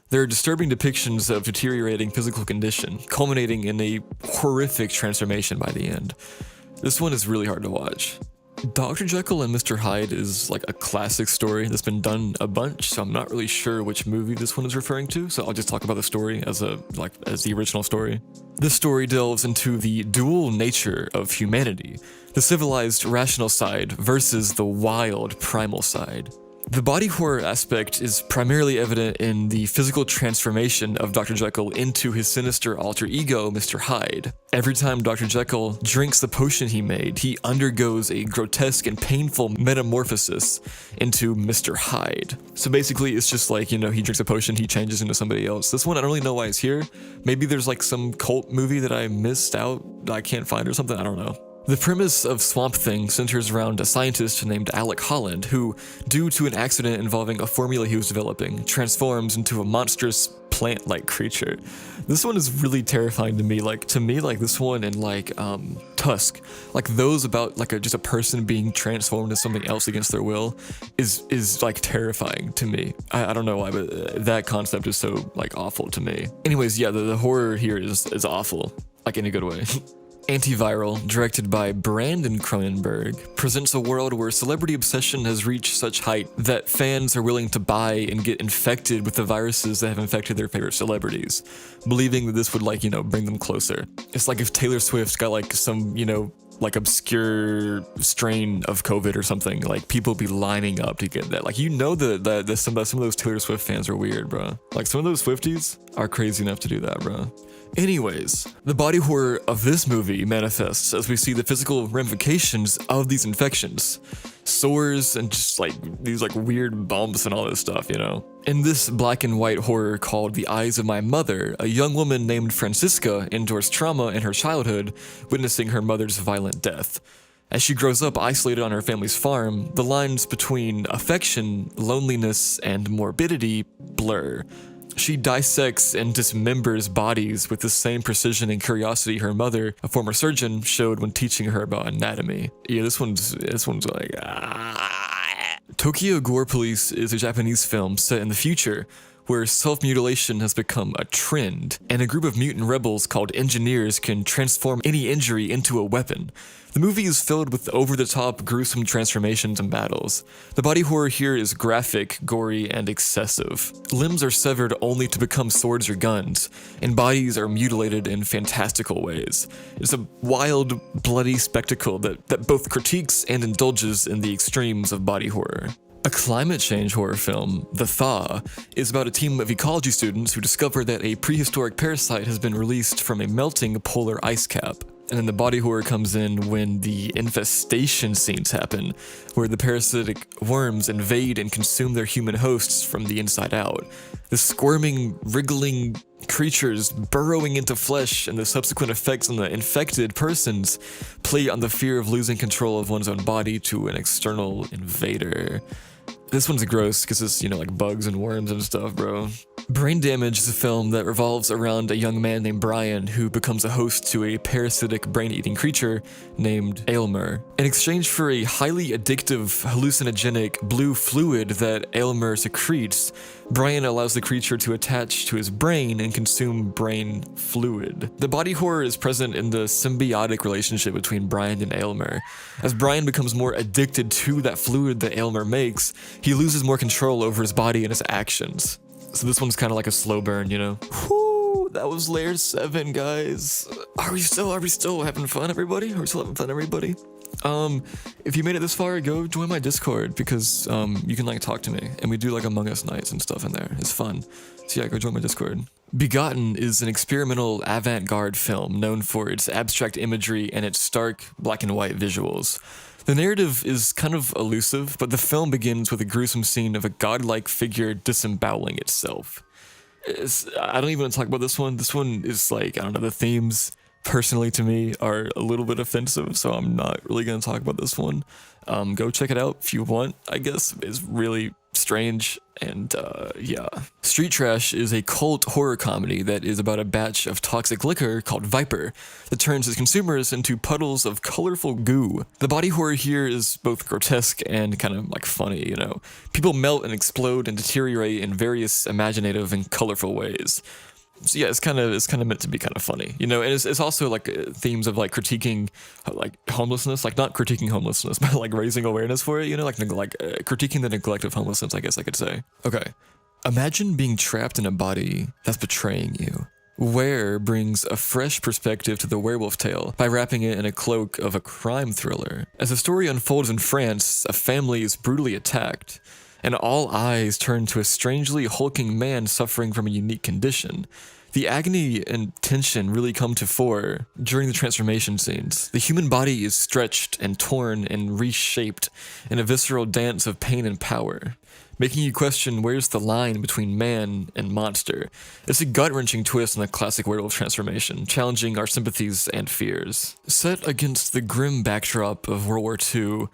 There are disturbing depictions of deteriorating physical condition, culminating in a horrific transformation by the end. This one is really hard to watch. Dr. Jekyll and Mr. Hyde is like a classic story that's been done a bunch, so I'm not really sure which movie this one is referring to, so I'll just talk about the story as the original story. This story delves into the dual nature of humanity, the civilized rational side versus the wild primal side. The body horror aspect is primarily evident in the physical transformation of Dr. Jekyll into his sinister alter ego, Mr. Hyde. Every time Dr. Jekyll drinks the potion he made, he undergoes a grotesque and painful metamorphosis into Mr. Hyde. So basically, it's just like, he drinks a potion, he changes into somebody else. This one, I don't really know why it's here. Maybe there's like some cult movie that I missed out that I can't find or something, I don't know. The premise of Swamp Thing centers around a scientist named Alec Holland who, due to an accident involving a formula he was developing, transforms into a monstrous plant-like creature. This one is really terrifying to me. This one and Tusk, like those about like just a person being transformed into something else against their will is like terrifying to me. I don't know why, but that concept is so like awful to me. Anyways, yeah, the horror here is awful, like in a good way. Antiviral, directed by Brandon Cronenberg, presents a world where celebrity obsession has reached such height that fans are willing to buy and get infected with the viruses that have infected their favorite celebrities, believing that this would bring them closer. It's like if Taylor Swift got like some, obscure strain of COVID or something, like people be lining up to get that. Like some of those Taylor Swift fans are weird, bro. Like some of those Swifties are crazy enough to do that, bro. Anyways, the body horror of this movie manifests as we see the physical ramifications of these infections. Sores and just like these like weird bumps and all this stuff, In this black and white horror called The Eyes of My Mother, a young woman named Francisca endures trauma in her childhood, witnessing her mother's violent death. As she grows up isolated on her family's farm, the lines between affection, loneliness, and morbidity blur. She dissects and dismembers bodies with the same precision and curiosity her mother, a former surgeon, showed when teaching her about anatomy. Yeah, this one's like, Tokyo Gore Police is a Japanese film set in the future where self-mutilation has become a trend, and a group of mutant rebels called engineers can transform any injury into a weapon. The movie is filled with over-the-top, gruesome transformations and battles. The body horror here is graphic, gory, and excessive. Limbs are severed only to become swords or guns, and bodies are mutilated in fantastical ways. It's a wild, bloody spectacle that both critiques and indulges in the extremes of body horror. A climate change horror film, The Thaw, is about a team of ecology students who discover that a prehistoric parasite has been released from a melting polar ice cap. And then the body horror comes in when the infestation scenes happen, where the parasitic worms invade and consume their human hosts from the inside out. The squirming, wriggling creatures burrowing into flesh and the subsequent effects on the infected persons play on the fear of losing control of one's own body to an external invader. This one's gross because it's, like bugs and worms and stuff, bro. Brain Damage is a film that revolves around a young man named Brian who becomes a host to a parasitic brain-eating creature named Aylmer. In exchange for a highly addictive, hallucinogenic blue fluid that Aylmer secretes, Brian allows the creature to attach to his brain and consume brain fluid. The body horror is present in the symbiotic relationship between Brian and Aylmer. As Brian becomes more addicted to that fluid that Aylmer makes, he loses more control over his body and his actions. So this one's kind of like a slow burn, Whew, that was layer 7, guys. Are we still having fun, everybody? Are we still having fun, everybody? If you made it this far, go join my Discord because you can talk to me, and we do Among Us nights and stuff in there. It's fun. So yeah, go join my Discord. Begotten is an experimental avant-garde film known for its abstract imagery and its stark black and white visuals. The narrative is kind of elusive, but the film begins with a gruesome scene of a godlike figure disemboweling itself. I don't even want to talk about this one. This one is the themes personally to me are a little bit offensive, so I'm not really going to talk about this one. Go check it out if you want, I guess. It's really strange, and yeah. Street Trash is a cult horror comedy that is about a batch of toxic liquor called Viper that turns its consumers into puddles of colorful goo. The body horror here is both grotesque and kind of funny, People melt and explode and deteriorate in various imaginative and colorful ways. So yeah, it's kind of meant to be kind of funny, and it's also themes of critiquing homelessness, not critiquing homelessness, but raising awareness for it, critiquing the neglect of homelessness, I guess I could say. Okay, imagine being trapped in a body that's betraying you. Ware brings a fresh perspective to the werewolf tale by wrapping it in a cloak of a crime thriller. As the story unfolds in France, a family is brutally attacked, and all eyes turn to a strangely hulking man suffering from a unique condition. The agony and tension really come to fore during the transformation scenes. The human body is stretched and torn and reshaped in a visceral dance of pain and power, making you question where's the line between man and monster. It's a gut-wrenching twist on the classic werewolf transformation, challenging our sympathies and fears. Set against the grim backdrop of World War II,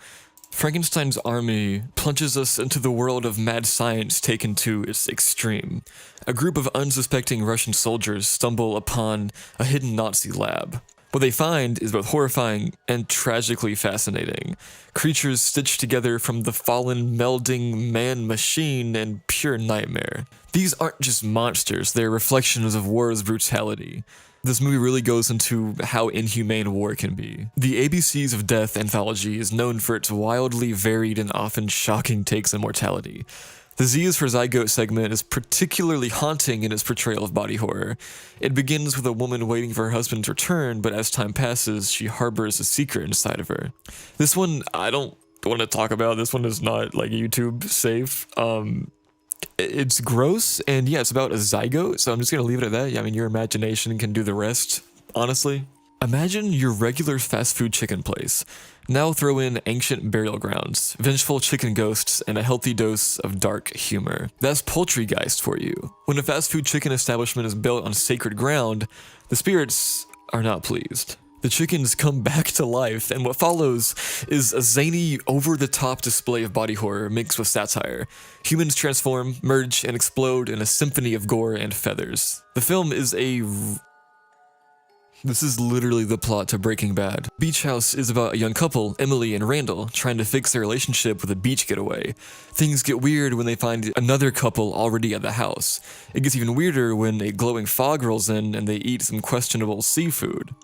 Frankenstein's army plunges us into the world of mad science taken to its extreme. A group of unsuspecting Russian soldiers stumble upon a hidden Nazi lab. What they find is both horrifying and tragically fascinating. Creatures stitched together from the fallen, melding man-machine and pure nightmare. These aren't just monsters, they're reflections of war's brutality. This movie really goes into how inhumane war can be. The ABCs of Death anthology is known for its wildly varied and often shocking takes on mortality. The Z is for Zygote segment is particularly haunting in its portrayal of body horror. It begins with a woman waiting for her husband's return, but as time passes, she harbors a secret inside of her. This one, I don't want to talk about. This one is not YouTube safe. It's gross, and yeah, it's about a zygote, so I'm just gonna leave it at that. Yeah, I mean, your imagination can do the rest, honestly. Imagine your regular fast food chicken place. Now throw in ancient burial grounds, vengeful chicken ghosts, and a healthy dose of dark humor. That's Poultrygeist for you. When a fast food chicken establishment is built on sacred ground, the spirits are not pleased. The chickens come back to life, and what follows is a zany, over-the-top display of body horror mixed with satire. Humans transform, merge, and explode in a symphony of gore and feathers. The film is This is literally the plot to Breaking Bad. Beach House is about a young couple, Emily and Randall, trying to fix their relationship with a beach getaway. Things get weird when they find another couple already at the house. It gets even weirder when a glowing fog rolls in and they eat some questionable seafood.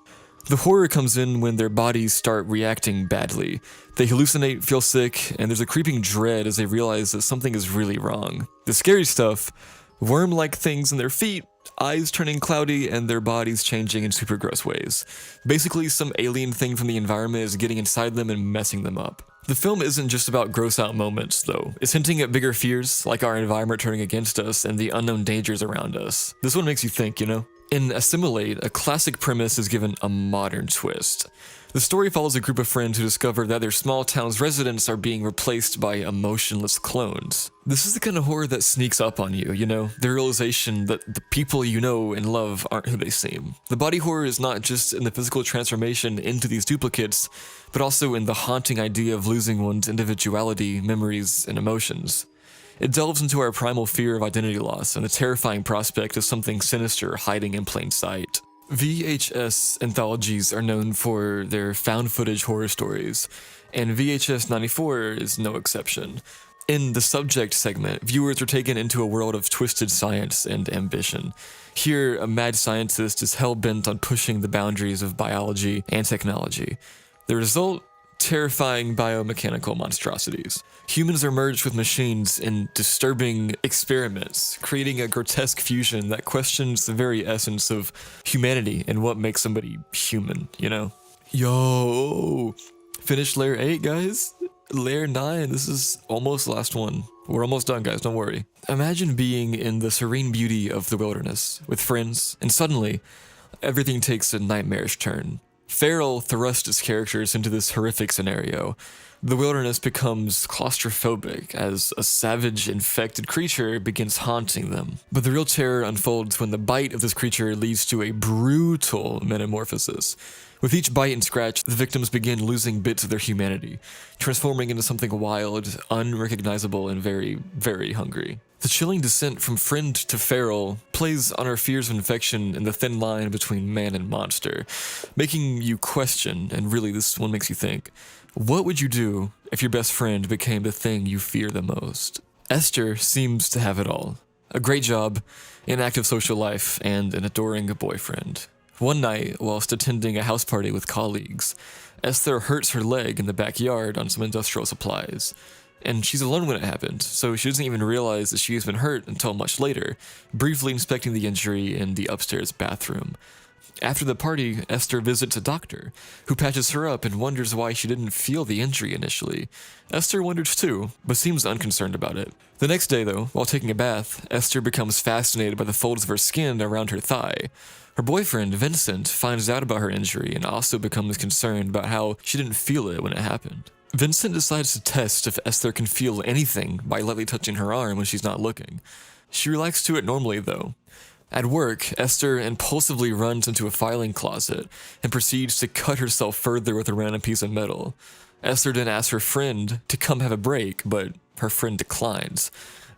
The horror comes in when their bodies start reacting badly. They hallucinate, feel sick, and there's a creeping dread as they realize that something is really wrong. The scary stuff: worm-like things in their feet, eyes turning cloudy, and their bodies changing in super gross ways. Basically, some alien thing from the environment is getting inside them and messing them up. The film isn't just about gross-out moments, though. It's hinting at bigger fears, like our environment turning against us and the unknown dangers around us. This one makes you think, you know? In Assimilate, a classic premise is given a modern twist. The story follows a group of friends who discover that their small town's residents are being replaced by emotionless clones. This is the kind of horror that sneaks up on you, you know? The realization that the people you know and love aren't who they seem. The body horror is not just in the physical transformation into these duplicates, but also in the haunting idea of losing one's individuality, memories, and emotions. It delves into our primal fear of identity loss and the terrifying prospect of something sinister hiding in plain sight. VHS anthologies are known for their found footage horror stories, and VHS 94 is no exception. In the subject segment, viewers are taken into a world of twisted science and ambition. Here, a mad scientist is hell-bent on pushing the boundaries of biology and technology. The result? Terrifying biomechanical monstrosities. Humans are merged with machines in disturbing experiments, creating a grotesque fusion that questions the very essence of humanity and what makes somebody human, you know? Yo! Finished layer 8, guys? Layer 9, this is almost the last one. We're almost done, guys, don't worry. Imagine being in the serene beauty of the wilderness with friends, and suddenly, everything takes a nightmarish turn. Farrell thrusts his characters into this horrific scenario. The wilderness becomes claustrophobic as a savage, infected creature begins haunting them. But the real terror unfolds when the bite of this creature leads to a brutal metamorphosis. With each bite and scratch, the victims begin losing bits of their humanity, transforming into something wild, unrecognizable, and very, very hungry. The chilling descent from friend to feral plays on our fears of infection and the thin line between man and monster, making you question, and really this one makes you think, what would you do if your best friend became the thing you fear the most? Esther seems to have it all. A great job, an active social life, and an adoring boyfriend. One night, whilst attending a house party with colleagues, Esther hurts her leg in the backyard on some industrial supplies. And she's alone when it happened, so she doesn't even realize that she has been hurt until much later, briefly inspecting the injury in the upstairs bathroom. After the party, Esther visits a doctor, who patches her up and wonders why she didn't feel the injury initially. Esther wonders too, but seems unconcerned about it. The next day though, while taking a bath, Esther becomes fascinated by the folds of her skin around her thigh. Her boyfriend, Vincent, finds out about her injury and also becomes concerned about how she didn't feel it when it happened. Vincent decides to test if Esther can feel anything by lightly touching her arm when she's not looking. She reacts to it normally though. At work, Esther impulsively runs into a filing closet and proceeds to cut herself further with a random piece of metal. Esther then asks her friend to come have a break, but her friend declines.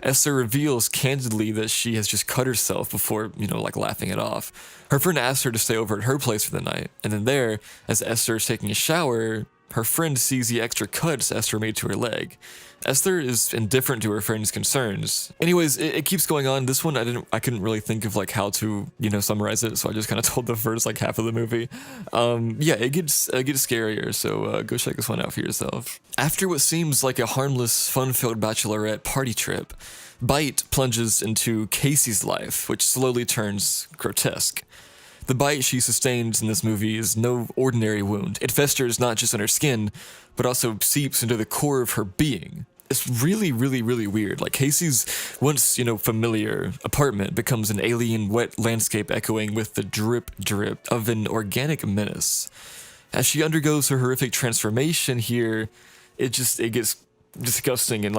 Esther reveals candidly that she has just cut herself before, laughing it off. Her friend asks her to stay over at her place for the night, and then there, as Esther is taking a shower, her friend sees the extra cuts Esther made to her leg. Esther is indifferent to her friend's concerns. Anyways, it keeps going on. This one, I couldn't really think of how to, summarize it, so I just kind of told the first half of the movie. It gets scarier, so go check this one out for yourself. After what seems like a harmless, fun-filled bachelorette party trip, Bite plunges into Casey's life, which slowly turns grotesque. The bite she sustains in this movie is no ordinary wound. It festers not just on her skin, but also seeps into the core of her being. It's really, really, really weird. Casey's once, familiar apartment becomes an alien, wet landscape echoing with the drip of an organic menace. As she undergoes her horrific transformation here, it gets disgusting and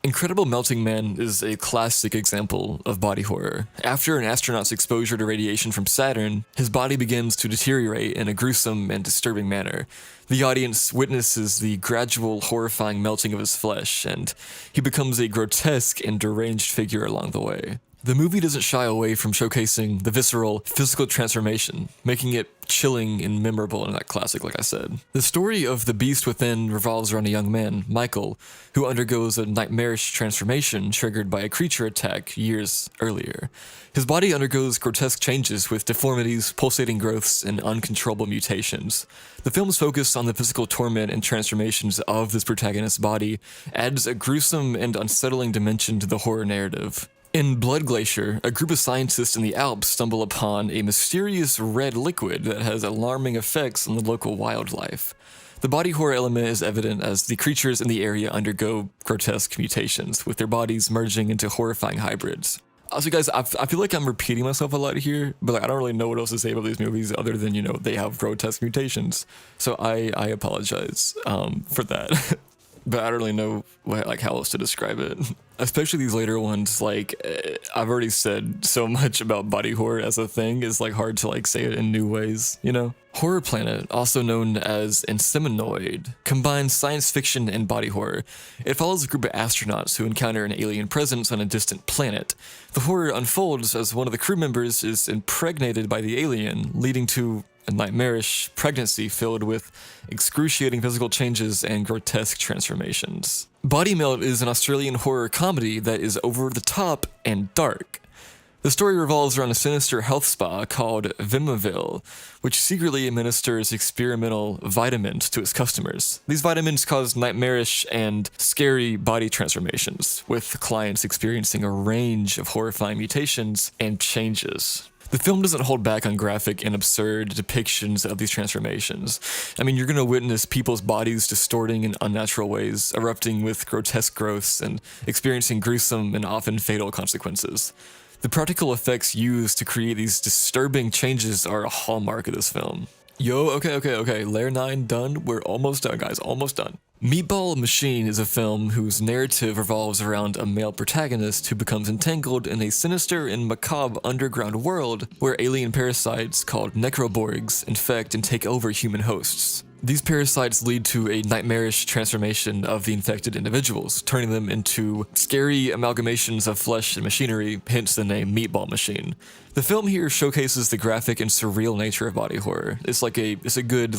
Incredible Melting Man is a classic example of body horror. After an astronaut's exposure to radiation from Saturn, his body begins to deteriorate in a gruesome and disturbing manner. The audience witnesses the gradual, horrifying melting of his flesh, and he becomes a grotesque and deranged figure along the way. The movie doesn't shy away from showcasing the visceral, physical transformation, making it chilling and memorable in that classic, like I said. The story of The Beast Within revolves around a young man, Michael, who undergoes a nightmarish transformation triggered by a creature attack years earlier. His body undergoes grotesque changes with deformities, pulsating growths, and uncontrollable mutations. The film's focus on the physical torment and transformations of this protagonist's body adds a gruesome and unsettling dimension to the horror narrative. In Blood Glacier, a group of scientists in the Alps stumble upon a mysterious red liquid that has alarming effects on the local wildlife. The body horror element is evident as the creatures in the area undergo grotesque mutations, with their bodies merging into horrifying hybrids. Also, guys, I feel like I'm repeating myself a lot here, but I don't really know what else to say about these movies other than, they have grotesque mutations. So I apologize for that. But I don't really know how else to describe it. Especially these later ones, I've already said so much about body horror as a thing, it's hard to say it in new ways, Horror Planet, also known as Inseminoid, combines science fiction and body horror. It follows a group of astronauts who encounter an alien presence on a distant planet. The horror unfolds as one of the crew members is impregnated by the alien, leading to a nightmarish pregnancy filled with excruciating physical changes and grotesque transformations. Body Melt is an Australian horror comedy that is over the top and dark. The story revolves around a sinister health spa called Vimaville, which secretly administers experimental vitamins to its customers. These vitamins cause nightmarish and scary body transformations, with clients experiencing a range of horrifying mutations and changes. The film doesn't hold back on graphic and absurd depictions of these transformations. You're going to witness people's bodies distorting in unnatural ways, erupting with grotesque growths, and experiencing gruesome and often fatal consequences. The practical effects used to create these disturbing changes are a hallmark of this film. Okay. Layer 9 done? We're almost done, guys. Almost done. Meatball Machine is a film whose narrative revolves around a male protagonist who becomes entangled in a sinister and macabre underground world where alien parasites called necroborgs infect and take over human hosts. These parasites lead to a nightmarish transformation of the infected individuals, turning them into scary amalgamations of flesh and machinery, hence the name Meatball Machine. The film here showcases the graphic and surreal nature of body horror. It's a good,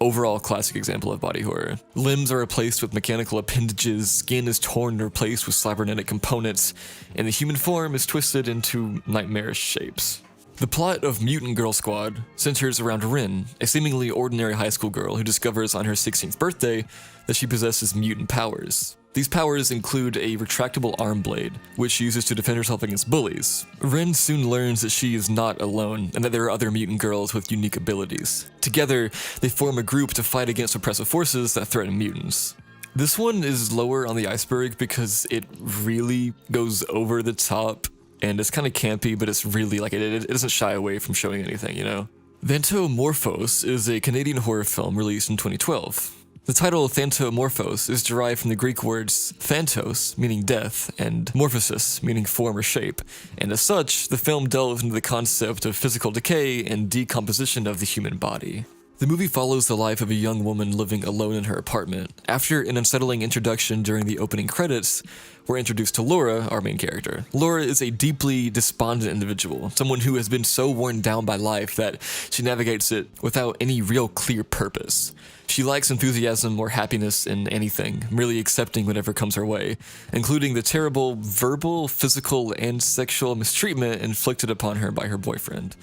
overall classic example of body horror. Limbs are replaced with mechanical appendages, skin is torn and replaced with cybernetic components, and the human form is twisted into nightmarish shapes. The plot of Mutant Girl Squad centers around Rin, a seemingly ordinary high school girl who discovers on her 16th birthday that she possesses mutant powers. These powers include a retractable arm blade, which she uses to defend herself against bullies. Rin soon learns that she is not alone, and that there are other mutant girls with unique abilities. Together, they form a group to fight against oppressive forces that threaten mutants. This one is lower on the iceberg because it really goes over the top, and it's kind of campy, but it's really it doesn't shy away from showing anything, Thantomorphos is a Canadian horror film released in 2012. The title Thantomorphos is derived from the Greek words thantos, meaning death, and morphosis, meaning form or shape, and as such, the film delves into the concept of physical decay and decomposition of the human body. The movie follows the life of a young woman living alone in her apartment. After an unsettling introduction during the opening credits, we're introduced to Laura, our main character. Laura is a deeply despondent individual, someone who has been so worn down by life that she navigates it without any real clear purpose. She lacks enthusiasm or happiness in anything, merely accepting whatever comes her way, including the terrible verbal, physical, and sexual mistreatment inflicted upon her by her boyfriend.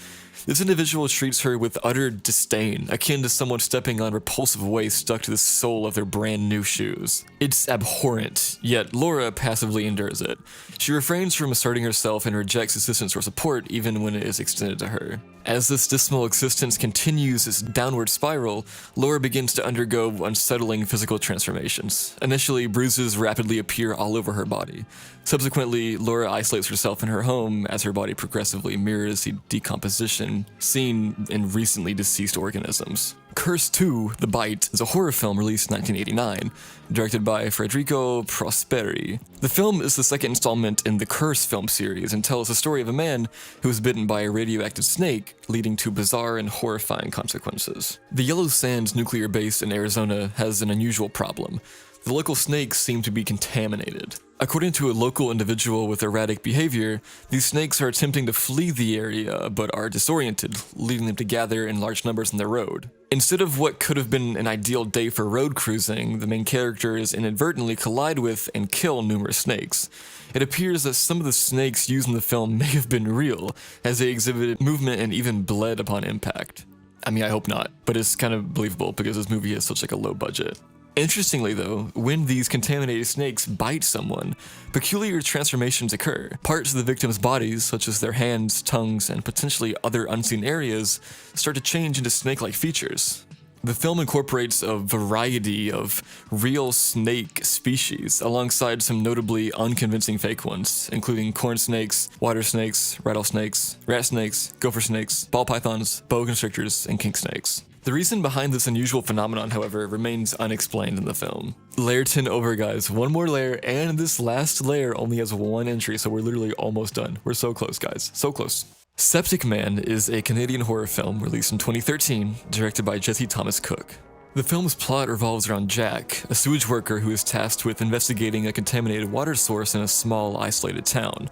This individual treats her with utter disdain, akin to someone stepping on repulsive waste stuck to the sole of their brand new shoes. It's abhorrent, yet Laura passively endures it. She refrains from asserting herself and rejects assistance or support even when it is extended to her. As this dismal existence continues its downward spiral, Laura begins to undergo unsettling physical transformations. Initially, bruises rapidly appear all over her body. Subsequently, Laura isolates herself in her home as her body progressively mirrors the decomposition been seen in recently deceased organisms. Curse 2, The Bite, is a horror film released in 1989, directed by Federico Prosperi. The film is the second installment in the Curse film series and tells the story of a man who was bitten by a radioactive snake, leading to bizarre and horrifying consequences. The Yellow Sands nuclear base in Arizona has an unusual problem. The local snakes seem to be contaminated. According to a local individual with erratic behavior, these snakes are attempting to flee the area but are disoriented, leading them to gather in large numbers on the road. Instead of what could have been an ideal day for road cruising, the main characters inadvertently collide with and kill numerous snakes. It appears that some of the snakes used in the film may have been real, as they exhibited movement and even bled upon impact. I mean, I hope not, but it's kind of believable because this movie has such a low budget. Interestingly though, when these contaminated snakes bite someone, peculiar transformations occur. Parts of the victim's bodies, such as their hands, tongues, and potentially other unseen areas, start to change into snake-like features. The film incorporates a variety of real snake species, alongside some notably unconvincing fake ones, including corn snakes, water snakes, rattlesnakes, rat snakes, gopher snakes, ball pythons, boa constrictors, and king snakes. The reason behind this unusual phenomenon, however, remains unexplained in the film. Layer 10 over, guys. One more layer, and this last layer only has one entry, so we're literally almost done. We're so close, guys. So close. Septic Man is a Canadian horror film released in 2013, directed by Jesse Thomas Cook. The film's plot revolves around Jack, a sewage worker who is tasked with investigating a contaminated water source in a small, isolated town.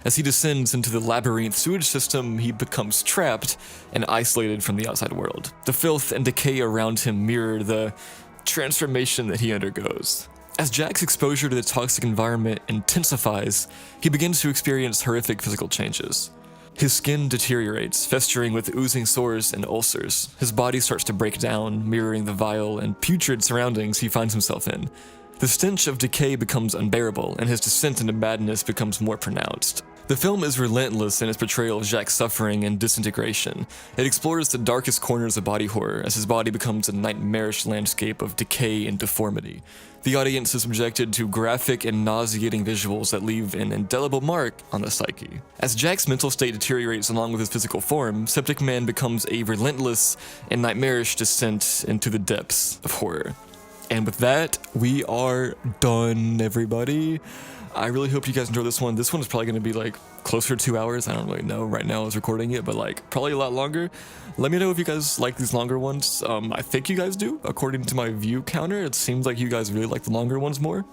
As he descends into the labyrinth sewage system, he becomes trapped and isolated from the outside world. The filth and decay around him mirror the transformation that he undergoes. As Jack's exposure to the toxic environment intensifies, he begins to experience horrific physical changes. His skin deteriorates, festering with oozing sores and ulcers. His body starts to break down, mirroring the vile and putrid surroundings he finds himself in. The stench of decay becomes unbearable, and his descent into madness becomes more pronounced. The film is relentless in its portrayal of Jack's suffering and disintegration. It explores the darkest corners of body horror as his body becomes a nightmarish landscape of decay and deformity. The audience is subjected to graphic and nauseating visuals that leave an indelible mark on the psyche. As Jack's mental state deteriorates along with his physical form, Septic Man becomes a relentless and nightmarish descent into the depths of horror. And with that, we are done, everybody. I really hope you guys enjoyed this one. This one is probably going to be like closer to 2 hours. I don't really know right now as recording it, but like probably a lot longer. Let me know if you guys like these longer ones. I think you guys do. According to my view counter, it seems like you guys really like the longer ones more.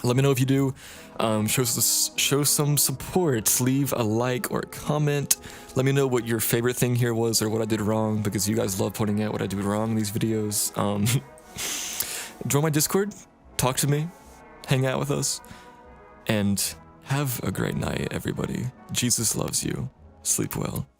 Let me know if you do. Show some support. Leave a like or a comment. Let me know what your favorite thing here was or what I did wrong, because you guys love pointing out what I do wrong in these videos. Join my Discord. Talk to me. Hang out with us. And have a great night, everybody. Jesus loves you. Sleep well.